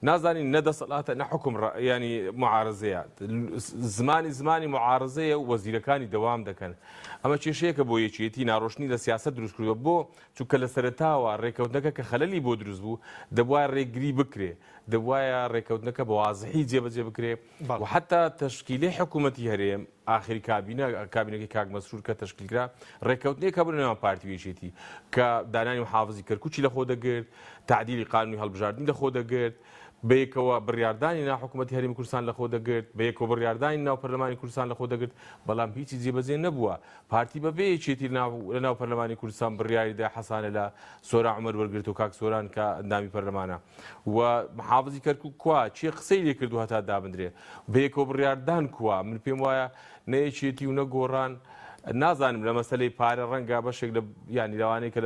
نازانین نەدەسەڵاتە نەحکوم ینی معارزەیە زمانی معارزەیە و وەزیرەکانی دەوام دەکەن ئەمە کێشەیەکە بۆ یەکێتی ناڕۆشنی لە سیاست دروست کردووە بۆ چونکە لە سەرەتاوە ڕێکەوتنەکە کە خەلەلی بۆ دروست بوو دەبوایە ڕێگری بکرێ دەبوایە ڕێکەوتنەکە بە وازحی جێبەجێ بکرێ و حتا تەشکیلی حکوومەتی هەرێم ئاخری کابینەکەی کاک مەسرور کە تەشکیلکرا ڕێکەوتنێکە بوو نێوان پارتیویچێتی کە دانانی محافزی کەرکوچی لە خۆ دەگرت تعدیلی قانونی هەڵبژاردننی لە خۆ دەگرت بەیەکەوە بڕیاردانی ناو حکوومەتی هەرێمی کوردستان لە خۆ دەگرت بەیەکەوە بڕیاردانی ناو پەرلەمانی کوردستان لە خۆ دەگرت بەڵام هیچی جێبەجێ نەبووە پارتی بەبێ یەکێتی لە ناو پەرلەمانی کوردستان بڕیاریدا حەسانە لە سۆران عومەر وەرگرت و کاک سۆران کە ئەندامی پەرلەمانە و محافزی کەرکووک کوا چی قسەی لێ کردو هەتا دابدرێ بەیەکەوە بڕیاردان کوا من پێم وایە نەیەکێتی و نەگۆڕان نازانم لە مەسلەی پارە ڕەنگە بەشێک لە ینی لەوانەیە کە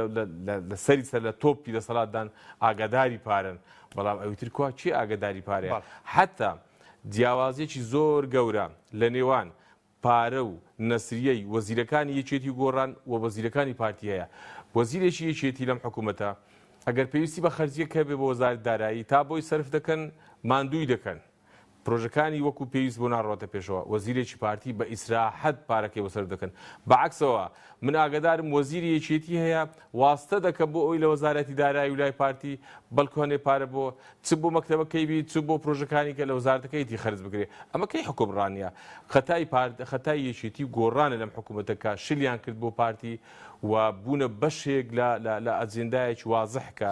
لە سەری سەر لە تۆپی دەسەڵاتدان ئاگاداری پارن بەڵام ئەوتر کوا چی ئاگداری پارەیە حتا جیاوازیەکی زۆر گەورە لە نێوان پارە و نەسریەی وەزیرەکانی یەکێتی گۆڕان و وەزیرەکانی پارتی هەیە وەزیرێکی یەکێتی لەم حکوومەتە ئەگەر پێویستی بە خەرجیەکە بێ بە وەزارەت دارایی تا بۆی سەرف دەکەن ماندووی دەکەن پرۆژەکانی وەکو پێویست بۆ ناڕاتە پێشەوە وەزیرێکی پارتی بە ئیسراحەت پارەکەی وەسەر دەکەن بەعکسەوە من ئاگدارم وەزیری یەکێتی هەیە واستە دەکە بۆ ئەوی لە وەزارەتی دارایی و لای پارتی بەڵکو هەنێ پارە بۆ چ بۆ مەکتەبەکەی بی چ بۆ پرۆژەکانی کە لە وەزارەتەکەیتی خەرج بکرێت ئەمە کەی حکومڕانیە خەتای یەکێتی گۆڕانە لەم حکوومەتەکە شلیان کرد بۆ پارتی و بوونە بەشێک لە ئەجێندایەکی وازح کە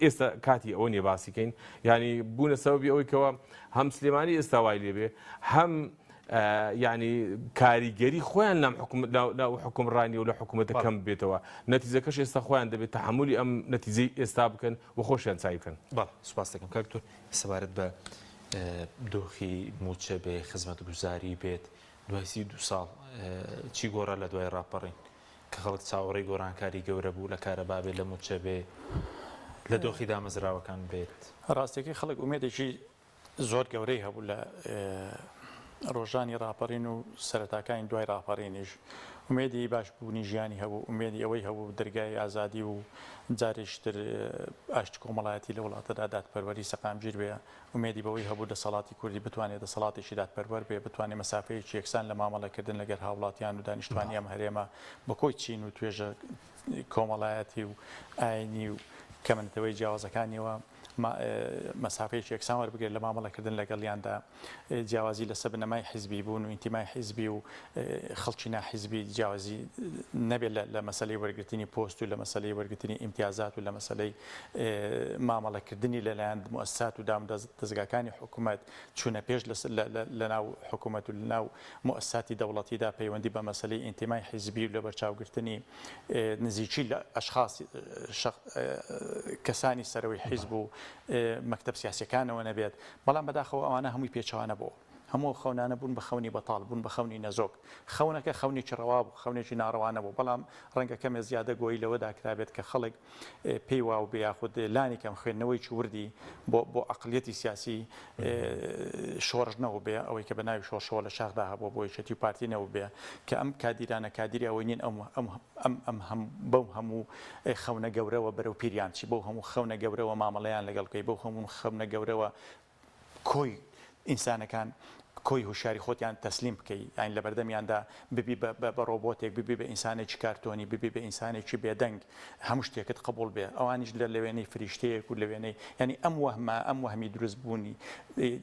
ئێستا کاتی ئەوە نیە باسیکەین ینی بوونە سەبەبی ئەوەی کەوە هەم سلێمانی ئێستا وای لێبێ هەم ینی کاریگەری خۆیان لە حکومڕانی و لە حکوومەتە کەم بێتەوە نەتیجەکەش ئێستا خۆیان دەبێت تەحملی ئەم نەتیجەی ئێستا بکەن و خۆشیان چای بکەن سوپاس دەکەم کاکتۆر سەبارەت بە دۆخی موچە بێ خزمەتگوزاری بێت دوای 32 ساڵ چی گۆڕە لە دوای ڕاپەڕین کە خەڵک چاوەڕێی گۆڕانکاری گەورە بوو لە کارەبا بێت لە موچە بێ لە دۆخی دامەزراوەکان بێت ڕاستێکی خەڵک ئومێدێکی زۆر گەورەی هەبوو لە ڕۆژانی ڕاپەڕین و سەرەتاکانی دوای ڕاپەڕینیش ئومێدی باشبوونی ژیانی هەبوو ئومێدی ئەوەی هەبوو دەرگای ئازادی و جارێشتر ئاشت کۆمەڵایەتی لە وڵاتەدا دادپەروەری سەقامگیر بێ ئومێدی بەوەی هەبوو دەسەڵاتی کوردی بتوانێت دەسەڵاتێکی دادپەروەر بێ بتوانێت مەسافەیەکی یەکسان لە مامەڵەکردن لەگەر هاوڵاتیان و دانیشتوانی ئەم هەرێمە بە کۆی چین و توێژە کۆمەڵایەتی و ئاینی و کەمنتەوەی جیاوازەکانیەوە مەسافەیەکی یەکسان وەربگرێت لە مامەڵەکردن لەگەڵیاندا جیاوازی لەسەر بنەمای حیزبی بوون و ئینتیمای حیزبی و خەڵکی ناحیزبی جیاوازی نەبێت لە مەسلەی وەرگرتنی پۆست و لە مەسلەی وەرگرتنی ئیمتیازات و لە مەسلەی مامەڵەکردنی لەلایەن مؤسسات و دەزگاکانی حکوومەت چوونە پێش لە ناو حکوومەت و لە ناو مؤسساتی دەوڵەتیدا پەیوەندی بە مەسلەی ئینتیمای حیزبی و لە بەرچاوگرتنی نزیکی لە ئەشخاص کەسانی سەرەوەی حیزب و مەکتەب سیاسیەکانەوە نەبێت بەڵام بەداخەوە ئەوانە هەمووی پێچوانە بۆ هەموو خەونانە بوون بە خەونی بەتاڵ بوون بە خەونی نەزۆک خەونەکە خەونێکی ڕەوا بوو خەونێکی ناڕەوانە بوو بەڵام ڕەنگە کەمێ زیادە گۆی لەوەدا کرابێت کە خەڵک پێی وا و بێ یاخود لانی کەم خوێندنەوەی وردی بۆ ئەقلیەتی سیاسی شۆڕژنەوە بێ ئەوەی کە بە ناوی شۆڕشەوە لە شاخدا هەبووە بۆ یەکێتی پارتینەوە بێ کە ئەم کادیرانە کادیری ئەوەی نین بەو هەموو خەونە گەورەوە بەرەو پیریانچی بەو هەموو خەونە گەورەوە مامەڵەیان لەگەڵکەی بەو هەموو خەونە گەورەوە کۆی ئینسانەکان کۆی هوشیاری خۆتیان تەسلیم بکەی یان لە بەردەمیاندا ببی بە ڕۆبۆتێک ببی بە ئینسانێکی کارتۆنی ببی بە ئینسانێکی بێدەنگ هەموو شتێکت قبول بێ ئەوانیش لە لەوێنەی فریشتەیەک و لەوێنەی ینی ئەم وەهمی دروست بوونی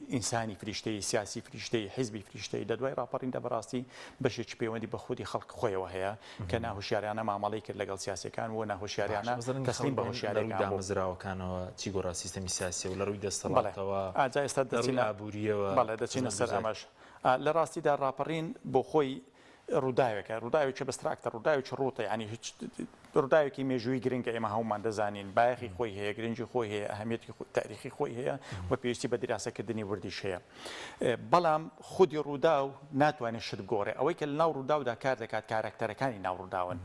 ئینسانی فریشتەی سیاسی فریشتەی حیزبی فریشتەی لە دوای ڕاپەڕیندا بەڕاستی بەشێکی پەیوەندی بە خودی خەڵک خۆیەوە هەیە کە ناهوشیاریانە مامەڵەی کرد لەگەڵ سیاسەکان و ناهوشیاریانە تەسلیم بە هوشیاریەکان دامەزراوەکانەوە چی گۆڕا سیستەمی سیاسی و لە ڕووی دەسەڵاتەوە ئاجا ئێستا دەچینە ئابووریەوە بەڵێ دەچینە سەر ئەمەش لە ڕاستیدا ڕاپەڕین بۆ خۆی ڕووداوێکە ڕووداوێکی بەستراکتە ڕووداوێکی ڕوتە ینی هیچ ڕووداوێکی مێژووی گرنگە ئێمە هەمومان دەزانین بایەخی خۆی هەیە گرنگی خۆی هەیە ئەهەمیەتی تاریخی خۆی هەیە و پێویستی بە دیراسەکردنی وردیش هەیە بەڵام خودی ڕوودا و ناتوانێت شت گۆڕێ ئەوەی کە لە ناو ڕووداودا کار دەکات کارکتەرەکانی ناو ڕووداون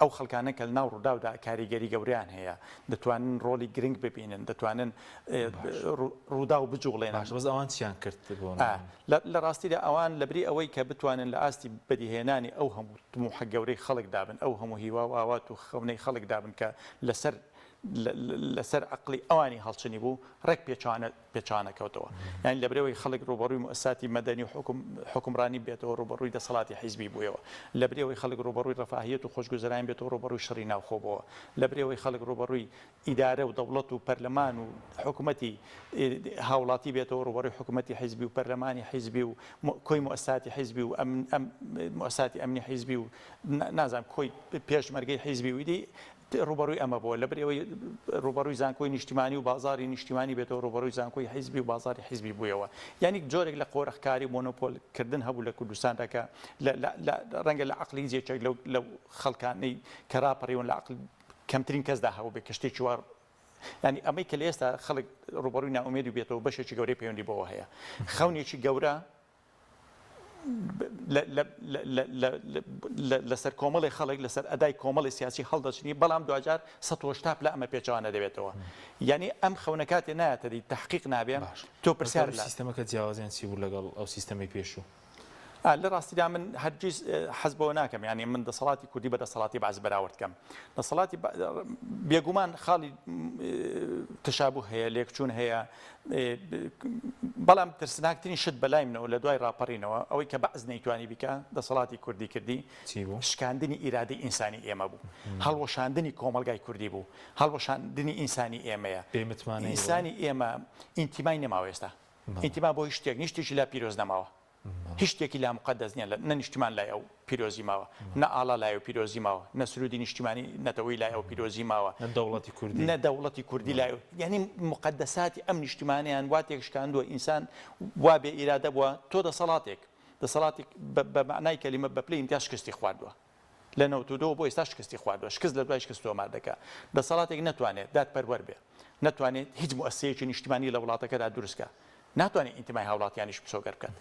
ئەو خەڵکانە کە لە ناو ڕووداودا کاریگەری گەوریان هەیە دەتوانن ڕۆلی گرنگ ببینن دەتوانن ڕوودا و بجوڵێن بەس ئەوان چیان کرد لە ڕاستیدا ئەوان لەبری ئەوەی کە بتوانن لە ئاستی بەدیهێنانی ئەو هەموو تموحە گەورەی خەڵک دابن ئەو هەموو هیوا و ئاوات و خەونەی خەڵک دابن کە لەسەر عقلی ئەوانی هەڵچنی بوو ڕێک پێچانەکەوتەوە یان لەبرەوەی خەڵک ڕوبەڕووی مؤسساتی مەدەنی و حکومڕانی بێتەوە ڕوبەڕووی دەسەڵاتی حیزبی بوویەوە لەبرەوەی خەڵک ڕوبەڕووی ڕەفاهیەت و خۆشگوزەرانی بێتەوە ڕوبەڕووی شەڕی ناوخۆبەوە لەبرەوەی خەڵک ڕوبەڕووی ئیدارە و دەوڵەت و پەرلەمان و حکوومەتی هاوڵاتی بێتەوە ڕوبەڕووی حکوومەتی حیزبی و پەرلەمانی حیزبی و کۆی مؤسساتی حیزبی و مؤسساتی ئەمنی حیزبی و نازانم کۆی پێشمەرگەی حیزبی ویدی ڕوبەڕووی ئەمە بووە لە برەوەی ڕوبەڕووی زانکۆی نیشتیمانی و بازاری نیشتیمانی بێتەوە ڕوبەڕووی زانکۆی حیزبی و بازاری حیزبی بوویەوە یعنی جۆرێک لە قۆرەخکاری مۆنۆپۆلکردن هەبوو لە کوردستانەکە ڕەنگە لە عقلی جێچێک لەو خەڵکانەی کە ڕاپەڕیون لە عقل کەمترین کەسدا هەبوو بێ کە شتێکی وار ینی ئەمەی کە لە ئێستا خەڵک ڕوبەڕووی ناومێدی بێتەوە بەشێکی گەورەی پەیوەندی بەوە هەیە خەونێکی گەورە لەسەر کۆمەڵی خەڵک لەسەر ئەدای کۆمەڵی سیاسی هەڵدەچنی بەڵام دوجار ١٨ لە ئەمە پێچوانە دەبێتەوە یعنی ئەم خەونە کاتێ نایەتە دی تحقیق نابێ تۆ پرسیار سیستەمەکە جیاوازیان چی بوو لەگەڵ ئەو سیستەمی پێشوو لە ڕاستیدا من هەرگیز حەزبەوە ناکەم ینی من دەسەڵاتی کوردی بە دەسەڵاتی باز بەراوردکەم دەسەڵاتی بێگومان خاڵی تشابوو هەیە لێکچوون هەیە بەڵام ترسناکترین شت بەلای منەوە لە دوای ڕاپەڕینەوە ئەوەی کە بەعز نەیتوانی بیکە دەسەڵاتی کوردی کردی شکاندنی ئیرادەی ئینسانی ئێمە بوو هەڵوەشاندنی کۆمەلگای کوردی بوو هەڵوەشاندنی ئینسانی ئێمەیە ئینسانی ئێمە ئینتیمای نەماوە ئێستا ئینتیما بۆ شتێک نیشتێکی لا پیرۆز نەماوە هیچ شتێکی لا مقدس نییە نە نیشتمان لای ئەو پیرۆزی ماوە نە ئاڵا لای و پیرۆزی ماوە نە سرودی نیشتیمانی نەتەوەی لای ئەو پیرۆزی ماوە نە دەوڵەتی کوردی لای یعنی مقدساتی ئەم نیشتیمانیان واتێک شکاندووە ئینسان وا بێ ئیرادە بووە تۆ دەسەڵاتێک بە معنای کەلیمە بە پلەی ئیمتیاز شکستی خواردووە لە 92 بۆ ئێستا شکستی خواردووە شکست لە دوای شکست تۆمار دەکات دەسەڵاتێک نەتوانێت دادپەروەر بێ نەتوانێت هیچ مؤسسەیەکی نیشتیمانی لە وڵاتەکەدا دروستکە ناتوانێت ئینتیمای هاوڵاتیانیش بسۆگەر بکات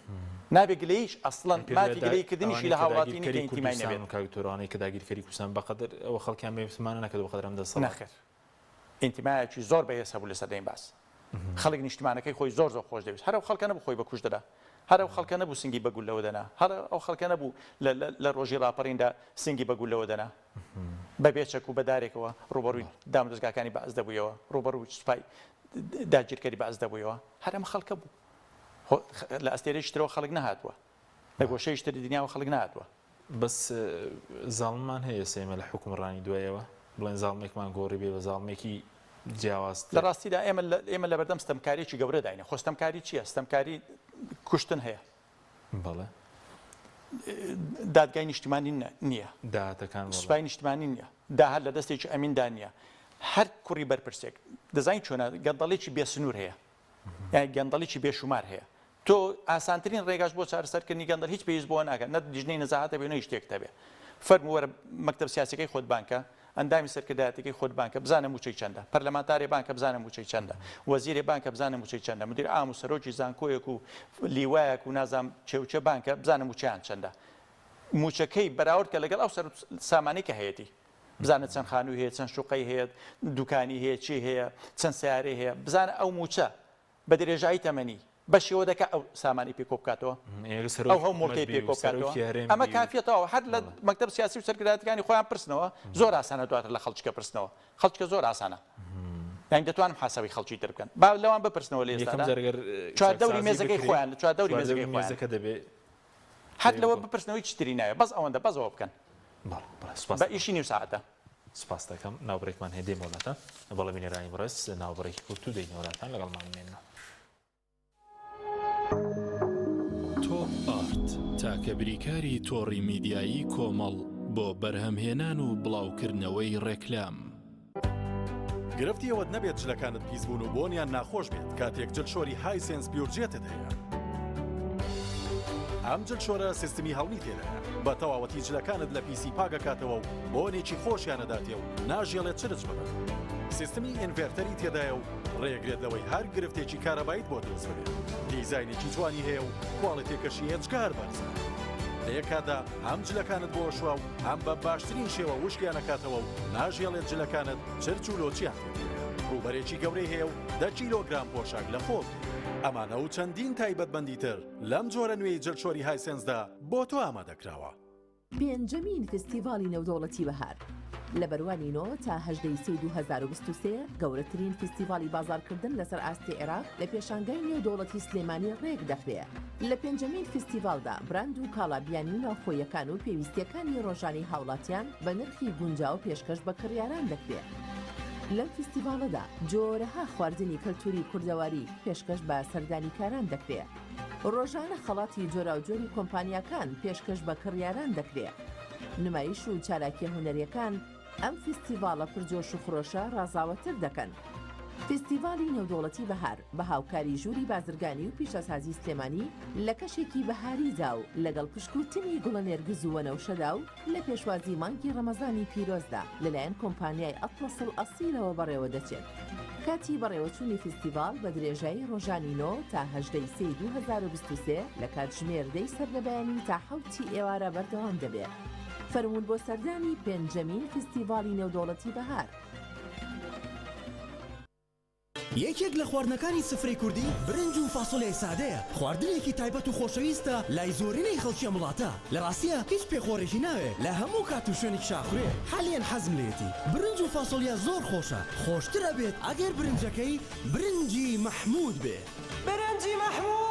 نابێ گلەیش ئەسڵەن مافی گلەیکردنیشی لە هاوڵاتینی کە ئینتیمای نەبێت کاکتۆرانەی کە داگیرکەری کوردستان بەقەدر ئەوە خەڵکیان بێسمانە نەکرد بەقەدر ئەم دەسەڵات نەخێر ئینتیمایەکی زۆر بەهێز هەبوو لە سەردەمی باس خەڵک نیشتیمانەکەی خۆی زۆر خۆش دەویست هەر ئەو خەڵکە نەبوو خۆی بەکوژ دەدا هەر ئەو خەڵکە نەبوو سنگی بەگول لەوە دەنا هەر ئەو خەڵکە نەبوو لە ڕۆژی ڕاپەڕیندا سنگی بەگول لەوە دەنا بە بێچەک و بەدارێکەوە ڕوبەڕووی دامدەستگاکانی بەعز دەبوویەوە ڕوبەڕووی سوپای داگیرکەری بەعز دەبوویەوە هەر ئەم خەڵکە بوو لە ئەستێرەی شترەوە خەڵک نەهاتووە لە گۆشەی شتری دنیاوە خەڵک نهاتووە بەس زاڵمان هەیە سێمە لە حکومڕانی دوایەوە بڵێن زاڵمێکمان گۆڕی بێ بە زاڵمێکی جیاواز لە ڕاستیدا ئێمە لە بەردەم ستەمکاریی گەورە داینە خۆستەمکاری چییە ستەمکاری کوشتن هەیە بەڵێ دادگای نیشتیمانی نییە داهاتەکان سوپای نیشتیمانی نییە داهات لە دەستێکی ئەمیندا نییە هەر کوڕی بەرپرسێک دەزانین چۆنە گەندەڵێکی بێسنوور هەیە یان گەندەڵێکی بێشومار هەیە تۆ ئاسانترین ڕێگاش بۆ چارەسەرکردنی گەندەڵ هیچ پێویست بۆ ناکات نە دیژنەی نەزاهاتە بێ نە شتێک دەبێ فەرمو وەرە مەکتەب سیاسیەکەی خۆت بانکە ئەندامی سەرکردایەتەکەی خۆت بانکە بزانە موچەی چەندە پەرلەمانتارێ بانکە بزانە موچەی چەندە وەزیرێ بانکە بزانە موچەی چەندە مدیر ئام و سەرۆکی زانکۆیەک و لیوایەک و نازام چێوچە بانکە بزانە موچەیان چەندە موچەکەی بەراورد کە لەگەڵ ئەو سەر سامانەی کە هەیەی بزانە چەند خانووی هەیە چەند شوقەی هەیە دوکانی هەیە چی هەیە چەند سیارەی هەیە بزانە ئەو موچە بە درێژایی تەمەنی بەشەوە دەکە ئەو سامانی پێکۆ بکاتەوە ئەو هەو مڵکەی پێکۆ بکاتەوە ئەمە کافیەتەوە هەر لە مەکتەب سیاسی و سەرکردایەتەکانی خۆیان پرسنەوە زۆر ئاسانە دواتر لە خەڵکە پرسنەوە خەڵکە زۆر ئاسانە یان دەتوانم حسابی خەڵکی تر بکەن با لەوان بپرسنەوە لە ئێستادا چواردەوری مێزەکەی خۆیان لە چواردەوری مێزەکەی خۆیان هەر لەوە بپرسنەوەی چتری نایە بەس ئەوەندە بەزەوە بکەن بە ئیشی نیو ساعتە سپاس دەکەم ناوبڕێکمان هەیە دێم وڵاتە بەڵێ بینێرانی بڕێز ناوبڕێکی کورت و دەینە وڵاتان لەگەڵمان بمێنەوە تۆپ ئارت تاکە بریکاری تۆڕی میدیایی کۆمەڵ بۆ بەرهەمهێنان و بڵاوکردنەوەی ڕێکلام گرفتی ئەوەت نەبێت جلەکانت پیسبوون و بۆنیان ناخۆش بێت کاتێک جلشۆری هایسنس بیورجێتت هەیە ئەم جلشۆرە سیستمی هەڵمی تێدایە بە تەواوەتی جلەکانت لە پیسی پاگەکاتەوە و بۆنێکی خۆشیانەداتێ و ناژێڵێت چرج ببن سیستمی ئینڤێرتەری تێدایە و ڕێگرێت لەوەی هەر گرفتێکی کارەبایت بۆ دروست بێت دیزاینێکی جوانی هەیە و کواڵیتێکەشی هێچکار بەرزە لە یەکادا هەم جلەکانت بۆ شووە و هەم بە باشترین شێوە وشکیانەکاتەوە و ناژێڵێت جلەکانت چرچ و لۆچیان ڕوبەرێکی گەورەی هەیە و 10 کیلۆگرام پۆشاک لە خۆت ئەمانە و چەندین تایبەتمەندی تر لەم جۆرە نوێی جلشۆری هایسنسدا بۆ تۆ ئامادەکراوە پێنجەمین فستیڤاڵی نێودەوڵەتی بەهار لە بەروانینەوە تا 18 سی 2023 گەورەترین فستیڤاڵی بازارکردن لەسەر ئاستی عێراق لە پێشانگای نێودەوڵەتی سلێمانی ڕێک دەخرێت لە پێنجەمین فستیڤاڵدا براند و کاڵابیانی ناوخۆیەکان و پێویستیەکانی ڕۆژانی هاوڵاتیان بە نرخی گونجاو پێشکەش بە کڕیاران دەکرێت لەم فستیڤاڵەدا جۆرەها خواردنی کەلتوری کوردەواری پێشکەش بە سەردانیکاران دەکرێت ڕۆژانە خەڵاتی جۆراوجۆری کۆمپانیاکان پێشکەش بە کڕیاران دەکرێت نمایش و چالاکیە هونەریەکان ئەم فستیڤالە پرجۆش و خڕۆشە ڕازاوەتر دەکەن. فستیڤالی نێودوڵەتی بەهار بە هاوکاری ژووری بازرگانی و پیشەسازی سلێمانی لە کەشێکی بەهاریدا و لەگەڵ پشکوتنی گوڵە نێرگز و وەنەوشەدا و لە پێشوازی مانگی ڕەمەزانی پیرۆزدا لەلایەن کۆمپانیای ئەتڵەسڵ ئەسیرەوە بەڕێوە دەچێت. کاتی بەڕێوەچوونی فستیڤال بە درێژایی ڕۆژانی 9 تا 18 سێ 2023 لە کاتژمێردەی سەردەبیانی تا 7 ئێوارە بەردەوام دەبێت. فەرموون بۆ سەردانی پێنجەمین فستیڤالی نێودوڵەتی بەهار. یەکێک لە خواردنەکانی سفرەی کوردی برنج و فاسۆلێ سادەیە. خواردنێکی تایبەت و خۆشەویستە لای زۆرینەی خەڵکیە وڵاتە. لە ڕاستیە هیچ پێخۆڕێکی ناوێ لە هەموو کات و شوێنێک شاخورێ. حەلیان حەزم لێتی. برنج و فاسۆلیا زۆر خۆشە. خۆشترە بێت ئەگەر برنجەکەی برنجی مەحموود بێ. برنجی مەحموود.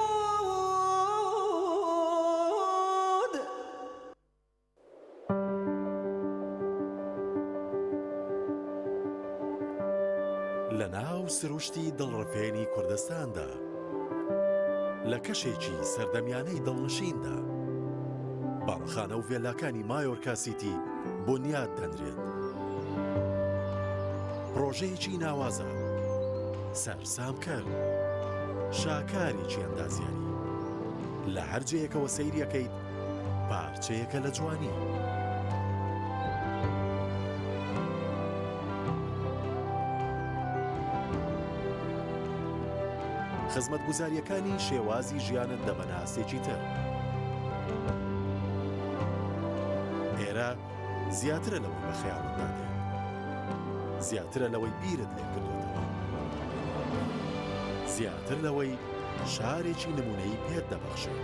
لە ناو سروشتی دڵڕفێنی کوردستاندا لە کەشێکی سەردەمیانەی دڵنشیندا باڕخانە و ڤێلاکانی مایۆرکا سیتی بنیاد دەنرێت. پرۆژەیەکی ناوازە سەرسامکەر شاکارێکی ئەندازیاری لە هەر جەیەکەوە سەیریەکەیت پارچەیەکە لە جوانی. خزمەتگوزاریەکانی شێوازی ژیانت دەبەناسێکی تر. ئێرە زیاترە لەوەی بە خەیاڵت دادێت، زیاترە لەوەی بیرت لێ کردوتەوە، زیاتر لەوەی شارێکی نمونەیی پێت دەبەخشێت.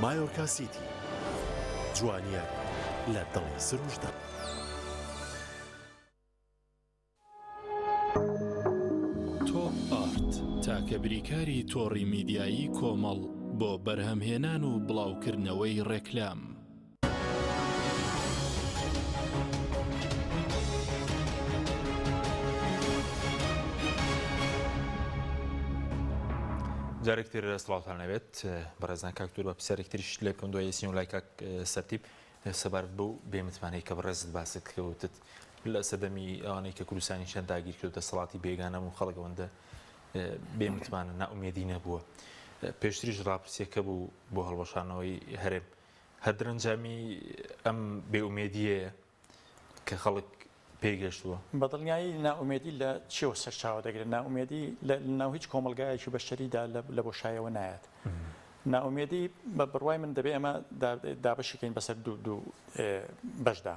مایۆرکا سیتی جوانیە لە دڵی سروشدا. تۆپ ئارت تاکە بریکاری تۆڕی میدیایی کۆمەڵ بۆ بەرهەمهێنان و بڵاوکردنەوەی ڕێکلام. جارێکتر سڵاوتان لەوێت بەڕێزان کاکتور بە پرسیارێکتریش لێ بکەم دوای یاسین و لای کاک سەرتیب سەبارەت بەو بێمتمانەی کە بەڕێزت باست کەوتت لە سەدەمی ئەوانەی کە کوردستانی چەند داگیر کردوتە سەڵاتی بێگانە و خەڵک ئەوەندە بێمتمانە نائومێدی نەبووە. پێشتریش ڕاپرسیەکە بوو بۆ هەڵبەشانەوەی هەرێم. هەر درەنجامی ئەم بێئومێدیەیە کە خەڵک پێگەشتووە. بەدڵنیایی ناومێدی لە چیەوە سەرچاوە دەگرێت. ناومێدی لە ناو هیچ کۆمەلگایەکی بەشەریدا لە بۆ شایەوە نایەت. ناومێدی بە بڕوای من دەبێت ئەمە دابەشەکەین بەسەر دوو بەشدا.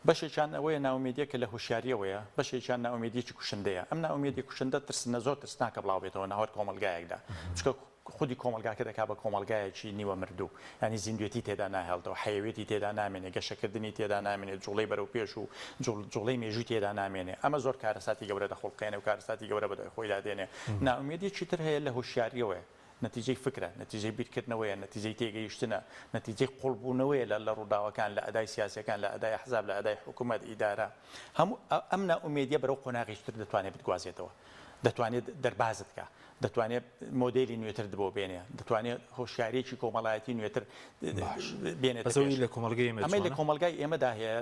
بەشێکیان ئەوەیە ناومێدیە کە لە هوشیاریەوەیە، بەشێکیان ناومێدیەکی کوشندەیە. ئەم ناومێدی کوشندە ترسنە زۆر ترسناکە بڵاو بێتەوە ناوەر کۆمەلگایەکدا. چکە خودی کۆمەلگاکە دەکا بە کۆمەلگایەکی نیوە مردوو، ینی زیندوێتی تێدا ناهێڵتەوە، حەیەوێتی تێدا نامێنێ، گەشەکردنی تێدا نامێنێت، جوڵەی بەرەو پێش و جوڵەی مێژووی تێدا نامێنێ. ئەمە زۆر کارەساتی گەورە دەخۆڵقێنێ و کارەساتی گەورە بەدوای خۆی دادێنێ. ناومێدیەکی تر هەیە لە هوشیاریەوەیە، نەتیجەی فکرە، نەتیجەی بیرکردنەوەیە، نەتیجەی تێگەیشتنە، نەتیجەی قوڵبوونەوەیە لە ڕووداوەکان، لە ئەدای سیاسەکان، لە ئەدای حزاب، لە ئەدای حکوومەت ئیدارە. هەموو ئەم ناومێدیە بەرەو قۆناغیشتر دەتوانێت بتگوازێتەوە، دەتوانێت دەربازت کە، دەتوانێت مۆدێلی نوێتر بۆ بێنێ، دەتوانێت هۆشیارێکی کۆمەڵایەتی نوێتر بێنێت. لە کۆمەلگای ئەمەی لە کۆمەلگای ئێمەدا هەیە،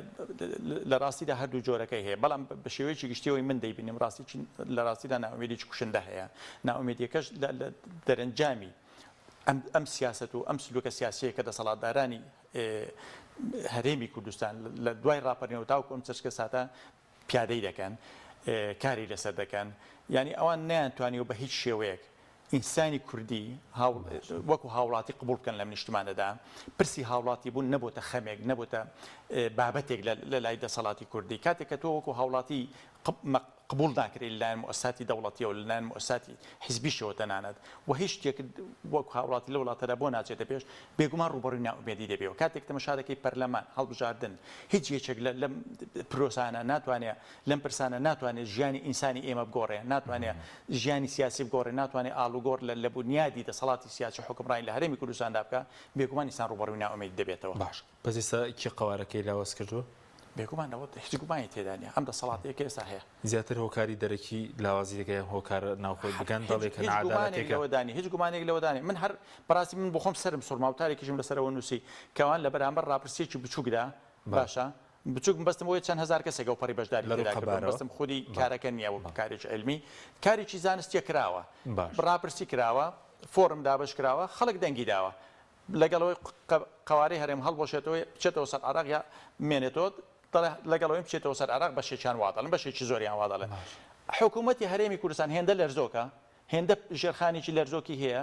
لە ڕاستیدا هەردوو جۆرەکەی هەیە، بەڵام بە شێوەیەکی گشتیەوەی من دەیبینیم لە ڕاستیدا ناومێدیی کوشندە هەیە. ناومێدیەکەش لە دەرەنجامی ئەم سیاست و ئەم سلوکە سیاسیە کە دەسەڵاتدارانی هەرێمی کوردستان لە دوای ڕاپەرینەوە تاوکو ئەم چەشکە ساتە پیادەی دەکەن، کاری لەسەر دەکەن. ینی ئەوان نەیانتوانیەوە بە هیچ شێوەیەک ئینسانی کوردی وەکو هاوڵاتی قبول بکەن لە منیشتمانەدا. پرسی هاوڵاتی بوون نەبووتە خەمێک، نەبووتە بابەتێک لە لای دەسەڵاتی کوردی. کاتێک کە تۆ وەکو هاوڵاتی قبول ناکرێت لەلایەن مؤسساتی دەوڵەتیەوە و لەلایەن مؤسساتی حیزبیشەوە تەنانەت و هیچ شتێک وەکو هاوڵاتی لە وڵاتەدا بۆ ناچێتە پێش، بێگومان ڕوبەڕووی ناومێدی دەبێەوە. کاتێک تەماشا دەکەی پەرلەمان هەڵبژاردن، هیچ یەکێک لەم پرۆسانە ناتوانێت، لەم پرسانە ناتوانێت ژیانی ئینسانی ئێمە بگۆڕێ، ناتوانێت ژیانی سیاسی بگۆڕێ، ناتوانێت ئاڵوگۆڕ لە بنیادی دەسەڵاتی سیاسی حکومڕانی لە هەرێمی کوردستاندا بکە، بێگومان ئینسان ڕوبەڕووی ناومێدی دەبێتەوە. باش بەس ئێستا کی قوارەکەی لاوەز کردووە؟ بێگومانەوە هیچ گومانی تێدانە ئەم دەسەڵاتەیە کە ئێستا هەیە زیاتر هۆکاری دەرەکی لاوازی دەکەی هۆکار ناوخۆی بگەن دەڵێکن عادالەتێکە هیچ گومانێک لەوەدانی من هەر بەڕاستی من بۆ خۆم سرم سوورماوتارێکیشم لەسەرەوە نووسی کەوان لە بەرامبەر ڕاپرسیەکی بچووکدا باشە بچووک بەستم بۆیە چەند هزار کەسێک و پەری بەشداری بەستم خودی کارەکە نییە و کارێکی علمی کارێکی زانستیە کراوە ڕاپرسی کراوە فۆرم دابش کراوە خەڵک دەنگی داوە لەگەڵەوەی قوارەی هەرێم هەڵبۆشێتەوە بچێتەوە سەر عێراق یا مێنێتەوە لەگەڵەوەی بچێتەوە سەر عێراق بەشێکیان وادەڵن بەشێکی زۆریان وادەڵێن حکوومەتی هەرێمی کوردستان هێندە لەرزۆکە هێندە ژێرخانێکی لەرزۆکی هەیە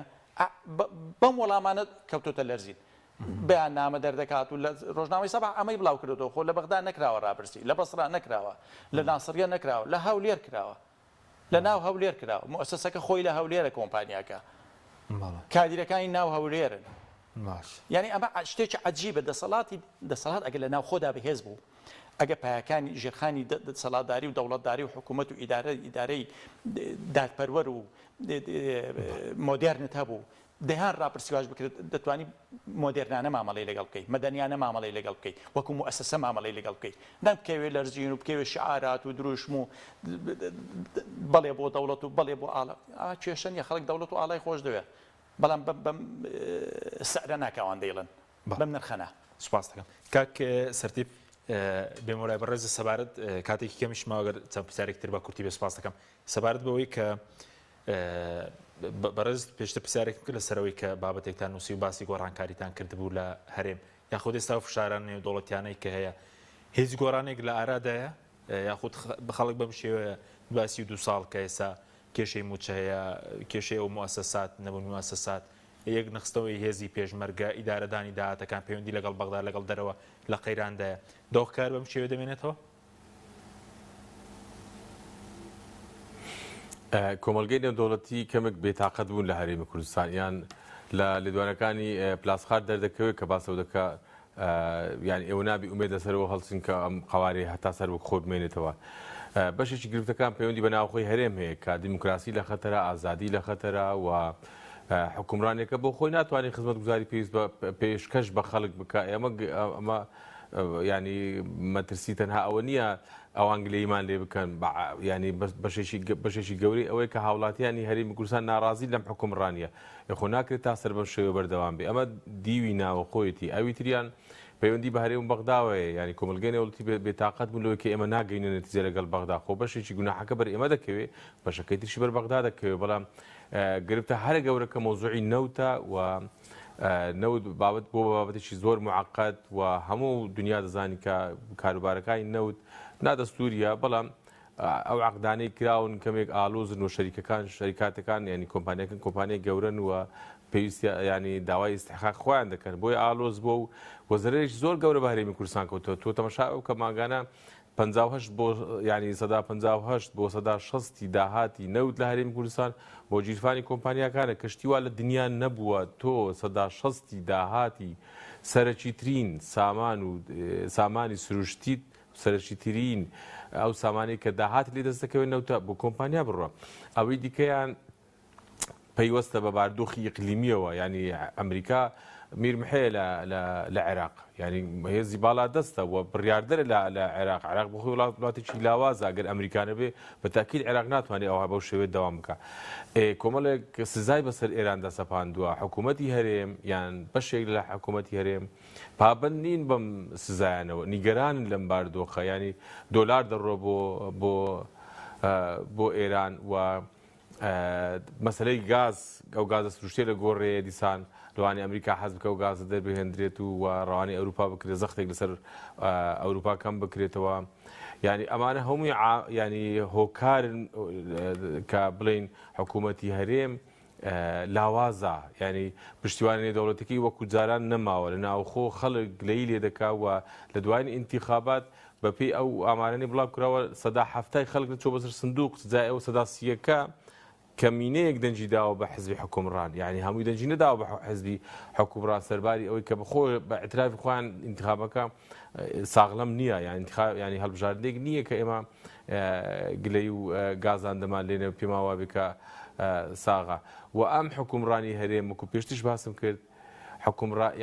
بەم وەڵامانە کەوتۆتە لەرزین بەیان نامە دەردەکات و لە ڕۆژنامەی سەبع ئەمەی بڵاو کردەوە خۆ لە بەغدا نەکراوە ڕاپرسی لە بەسرا نەکراوە لە ناسریە نەکراوە لە هەولێر کراوە لە ناو هەولێر کراوە مؤسسەکە خۆی لە هەولێرە کۆمپانیاکە کادیرەکانی ناو هەولێرن یعنی ئەمە شتێکی عەجیبە دەسەڵات ئەگە لە ناو خۆدا بەهێز بوو ئەگە پایەکانی ژێرخانی سەڵاتداری و دەوڵەتداری و حکوومەت و ئیدارەی دادپەروەر و مۆدێرنت هەبوو دەیان ڕاپرسیواش بکرێت دەتوانی مۆدێرنانە مامەڵەی لەگەڵ بکەیت مەدەنیانە مامەڵەی لەگەڵ بکەیت وەکو مؤسسە مامەڵەی لەگەڵ بکەیت نەبکەوێ لەرزین و بکەوێ شعارات و دروشم و بەڵێ بۆ دەوڵەت و بەڵێ بۆ ئاڵە کێشەنیە خەڵک دەوڵەت و ئاڵای خۆش دەوێت بەڵام بەم سەرە ناکەوان دەیڵن بەم نرخەنە سوپاس دەکەم کاک سەرتیب بێمەولای بەڕێز سەبارەت کاتێکی کەمیش ماوەگەر چەند پرسیارێکتر بە کورتی بێ سوپاس دەکەم سەبارەت بەوەی کە بەڕێز پێشتر پرسیارێکم کرد لەسەرەوەی کە بابەتێکتان نووسی و باسی گۆڕانکاریتان کردبوو لە هەرێم یاخود ئێستا و فشاران نێو دەوڵەتیانەی کە هەیە هیچ گۆڕانێک لە ئارادایە یاخود خەڵک بەم شێوەیە باسی 2 ساڵ کە ئێستا کێشەی موچە هەیە کێشەی ئەو موسسات نەبوون موسسات یەک نەخستەوەی هێزی پێشمەرگە ئیدارەدانی داهاتەکان پەیوەندی لەگەڵ بەغدا لەگەڵ دەرەوە لە قەیراندایە دۆخکار بەم شێوە دەمێنێتەوە کۆمەلگەی نێودەوڵەتی کەمێک بێتاقەت بوون لە هەرێمی کوردستان یان لە لێدوانەکانی پلاسخار دەردەکەوێت کە باسەوە دەکە یان ئێوە نابی ئومێدە سەرەوە هەڵچین کە ئەم قوارێ هەتا سەر وەک خۆ بمێنێتەوە بەشێکی گرفتەکان پەیوەندی بە ناوخۆی هەرێم هەیە کە دیموکراسی لە خەتەرە ئازادی لە خەتەرە و حکومڕانێکە بۆ خۆی ناتوانێت خزمەتگوزاری پێویست بە پێشکەش بە خەڵک بکە ئەمە ینی مەترسی تەنها ئەوە نییە ئەوان گلەیمان لێ بکەن ینی بەشێکی گەوری ئەوەی کە هاوڵاتیانی هەرێمی کوردستان ناڕازی لەم حکومڕانیە یخۆ ناکرێت تا سەر بەم شێوە بەردەوام بێ ئەمە دیوی ناوە خۆیەتی ئەوی تریان پەیوەندی بە هەرێم بەغداوەیە ینی کۆمەلگەی نێودەوڵەتی بێتاقەت بوون لەوەی کە ئێمە ناگەینە نەتیجە لەگەڵ بەغدا خۆ بەشێکی گوناحەکە بەر ئێمە دەکەوێت بەشەکەی ترشی بەر بەغدا دەکەوێت بەڵام گرفتە هەرە گەورەکە مۆزوعی نەوتە و نەوت بابەت بۆ بابەتێکی زۆر معقد و هەموو دنیا دەزانی کە کاروبارەکانی نەوت نادەستوریە بەڵام ئەو عقدانەی کراون کەمێک ئالۆزن و شەریکاتەکان ینی کۆمپانیەکان کۆمپانیای گەورن و پێویستی ینی داوای استحقاق خۆیان دەکەن بۆی ئالۆز بۆ و وەزەرێکی زۆر گەورە بە هەرێمی کوردستان کەوتەوە تۆ تەماشا ئەو کە ماگانە 58 بۆ ینی 58 بۆ 60 داهاتی نەوت لە هەرێمی کوردستان بۆ جیرفانی کۆمپانیاکانە کەشتیوا لە دنیا نەبووە تۆ 60 داهاتی سەرەکیترین سامان و سامانی سروشتیت سەرەکیترین ئەو سامانی کە داهات لێ دەست دەکەوێت نەوتە بۆ کۆمپانیا بڕوە ئەوەی دیکەیان پەیوەستە بە باردۆخی ئیقلیمیەوە ینی ئەمریکا میرمحەیە لە عێراق ینی هێزی باڵا دەستە و بڕیاردەرە لە عێراق بۆ خۆی وڵاتێکی لاوازە ئەگەر ئەمریکانە بێ بە تاکید عێراق ناتوانێت ئەوها بەو شێوێت دەوام بکە کۆمەڵێک سزای بەسەر ئێراندا سەپاندووە حکوومەتی هەرێم یان بەشێک لە حکوومەتی هەرێم پابند نین بەم سزایانەوە نیگەرانن لەم باردۆخە ینی دۆلار دەڕۆ بۆ ئێران و مەسلەی گاز ئەو گازە سروشتێ لە گۆڕێ دیسان لەوانی ئەمریکا حەز بکە و گازە دەربهێنرێت و ڕەوانی ئەوروپا بکرێت زەختێک لەسەر ئەوروپا کەم بکرێتەوە ینی ئەمانە هەمووی ینی هۆکارن کە بڵین حکوومەتی هەرێم لاوازە ینی پشتیوانی نێودەوڵەتەکەی وەکو جاران نەماوە لە ناوخۆ خەڵک گلەی لێ دەکاوە لە دوایین ئینتیخابات بەپێی ئەو ئامارانەی بڵاو کراوە 70 خەڵک چۆ بەسەر سندوق سزای ئەو 30ەکە کەمینەیەک دەنجی داوە بە حزبی حکومڕان یعنی هەمووی دەنجی نەداوە بە حزبی حکومڕان سەرباری ئەوەی کە بەخۆ بە ئەترافی خۆیان ئینتیخابەکە ساغڵەم نییە ینی هەڵبژاردنێک نییە کە ئێمە گلەی و گازاندەمان لێنە پێماوە بکە ساغا و ئەم حکومڕانی هەرێم وەکو پێشتیش باسم کرد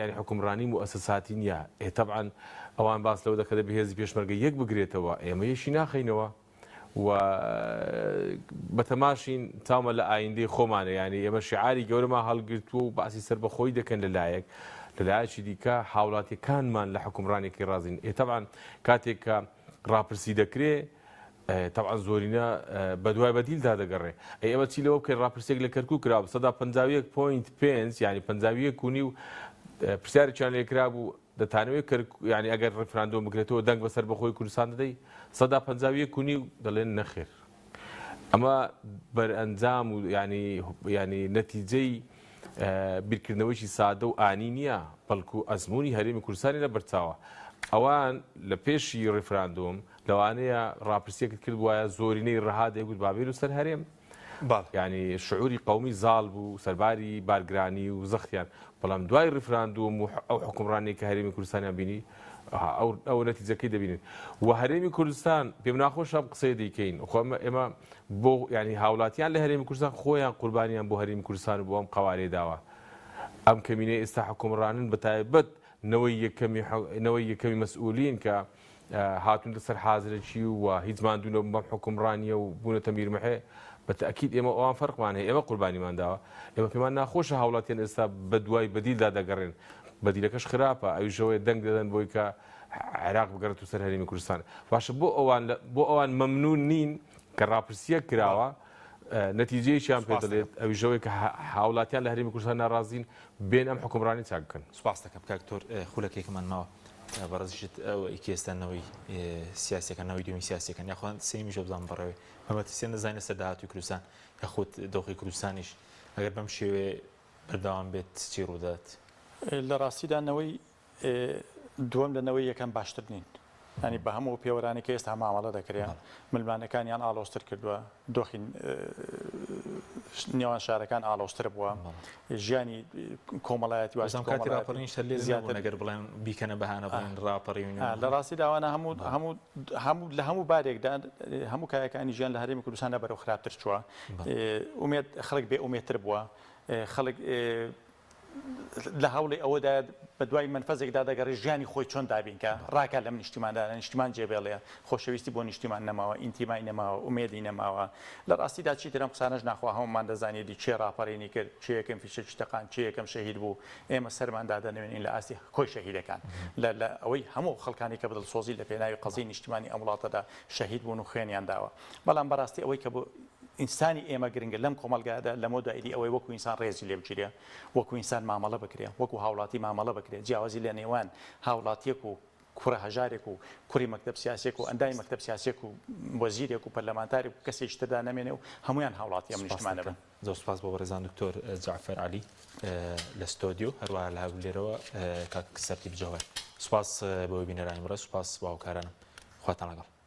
ینی حکومڕانی موسساتی نییە طبعا ئەوان باس لەوە دەکە دەبێ هێزی پێشمەرگە یەک بگرێتەوە ئێمە یەشی ناخەینەوە و بەتەماشین تاومە لە ئایندەی خۆمانە ینی ئێمە شعاری گەورەمان هەڵگرتووە و باسی سەربەخۆی دەکەن لەلایەک لەلایەکی دیکە هاوڵاتیەکانمان لە حکومڕانێکی ڕازین تەبعاً کاتێک کە ڕاپرسی دەکرێت طبعا زۆرینە بە دوای بەدیلدا دەگەڕێ ئێمە چی لەوە بکەین ڕاپرسێک لە کەرکوو کرا 151.5 ینی 51 و پرسیارێکیان لێکرا بوو دەتانەوێت ینی ئەگەر ڕفراندۆم بکرێتەوە دەنگ بەسەر بەخۆی کوردستان دەدەی 151 دەڵێن نەخێر ئەمە بەرئەنجام و ینی نەتیجەی بیرکردنەوەیکی سادە و ئانی نییە بەڵکو ئەزمموی هەرێمی کوردستانی لە بەرچاوە ئەوان لە پێشی ڕفراندۆم لەوانەیە ڕاپرسیەکت کرد وایە زۆرینەی ڕەها دەیگوت بابێت و سەر هەرێم ینی شعوری قومی زاڵ بوو سەرباری بارگرانی و زەختیان بەڵام دوای ڕفراندۆم و ئەو حکومڕانی کە هەرێمی کوردستانیان بینی ئەو نەتیجەکەی دەبینن و هەرێمی کوردستان پێم ناخۆش ئەم قسەی دەیکەین ئێمە بۆ ینی هاوڵاتیان لە هەرێمی کوردستان خۆیان قوربانیان بۆ هەرێمی کوردستان بۆ ئەم قوارێ داوە ئەم کەمینەی ئێستا حکومڕانن بەتایبەت نەوەی یەکەمی مەسئولین کە هاتوونە سەر حازرەکی و هیچ ماندوونە بەم حکومڕانیە و بوونەتە میرمەحێ بەتەکید ئێمە ئەوان فەرقمان هەیە ئێمە قوربانیمان داوە ئێمە پێمان ناخۆشە هاوڵاتیان ئێستا بە دوای بەدیلدا دەگەڕێن بەدیلەکەش خراپە ئەویشەوەی دەنگ دەدەن بۆی کە عێراق بگەڕێت و سەر هەرێمی کوردستان باشە بۆ ئەوان مەمنون نین کە ڕاپرسیە کراوە نەتیجەیەکیان پێ دەڵێت ئەویژەوەی کە هاوڵاتیان لە هەرێمی کوردستان ناڕازین بێن ئەم حکومڕانی چاک بکەن سوپاس دەکەم کاکتۆر خولەکێکمان ماوە بەڕێزیشت ئەو ئیکێستانەوەی سیاسەکەنەوەی دومی سیاسەکەن یاخۆن سێمی ژەبزان بەڕێوەی هەمەتیسێ نەزانێت سەر داهاتوی کوردستان یاخود دۆخی کوردستانیش ئەگەر بەم شێوێ بەردەوام بێت چی ڕوودات لە ڕاستیدانەوەی دووەم لەنەوەی یەکەم باشتر نین ینی بە هەموو پێوەرانی کە ئێستا مامەڵە دەکرێت ملمانەکانیان ئالۆستر کردووە دۆخی نێوان شارەکان ئالۆستر بووە ژیانی کۆمەڵایەتی وازم کاتی راپەڕین شەر لێ زیاتر نەگەر بڵێن بیکەنە بەهانە بڵێن ڕاپەڕین لە ڕاستی داوانە لە هەموو بارێکدا هەموو کایەکانی ژیان لە هەرێمی کوردستانە بەرەو خراپتر چووە ئومێد خەڵک بێ ئومێدتر بووە خەڵک لە هەوڵی ئەوەدا بە دوای منفەزێکدا دەگەڕی ژیانی خۆی چۆن دابینکە ڕاکە لەم نیشتیماندا نیشتیمان جێبێڵێ خۆشەویستی بۆ نیشتیمان نەماوە ئینتیمای نەماوە ئومێدی نەماوە لە ڕاستیدا چیتر ئەم قسانەش ناخوا هەمومان دەزانێتی چێ ڕاپەڕینی کرد چ یەکەم فیشەکی تەقان چ یەکەم شەهید بوو ئێمە سەرماندا دەنوێنین لە ئاستی خۆی شەهیدەکان لە ئەوەی هەموو خەڵکانی کە بەدڵسۆزی لە پێناوی قەزی نیشتیمانی ئەم وڵاتەدا شەهید بوون و خوێنیان داوە بەڵام بەڕاستی ئەوەی کە ئینسانی ئێمە گرنگە لەم کۆمەلگادا لە مۆدایری ئەوەی وەکو ئینسان ڕێزی لێ بگیرێ وەکو ئینسان مامەڵە بکرێ وەکو هاوڵاتی مامەڵە بکرێت جیاوازی لە نێوان هاوڵاتیەک و کوڕە هەژارێک و کوڕی مەکتەب سیاسێک و ئەندای مەکتەب سیاسێک و وەزیرێک و پەرلەمانتارێک و کەسێک تردا نەمێنێ و هەمویان هاوڵاتی ئەم نیشتمانە بن زۆر سپاس بۆ بەڕێزان دکتۆر جعفەر عەلی لە ستۆدیۆ هەروەها لە هەولێرەوە کاک سەرتی بجەوهەر سپاس بۆ بینەرانی بڕە سپاس باوکارانم خواتان لەگەڵ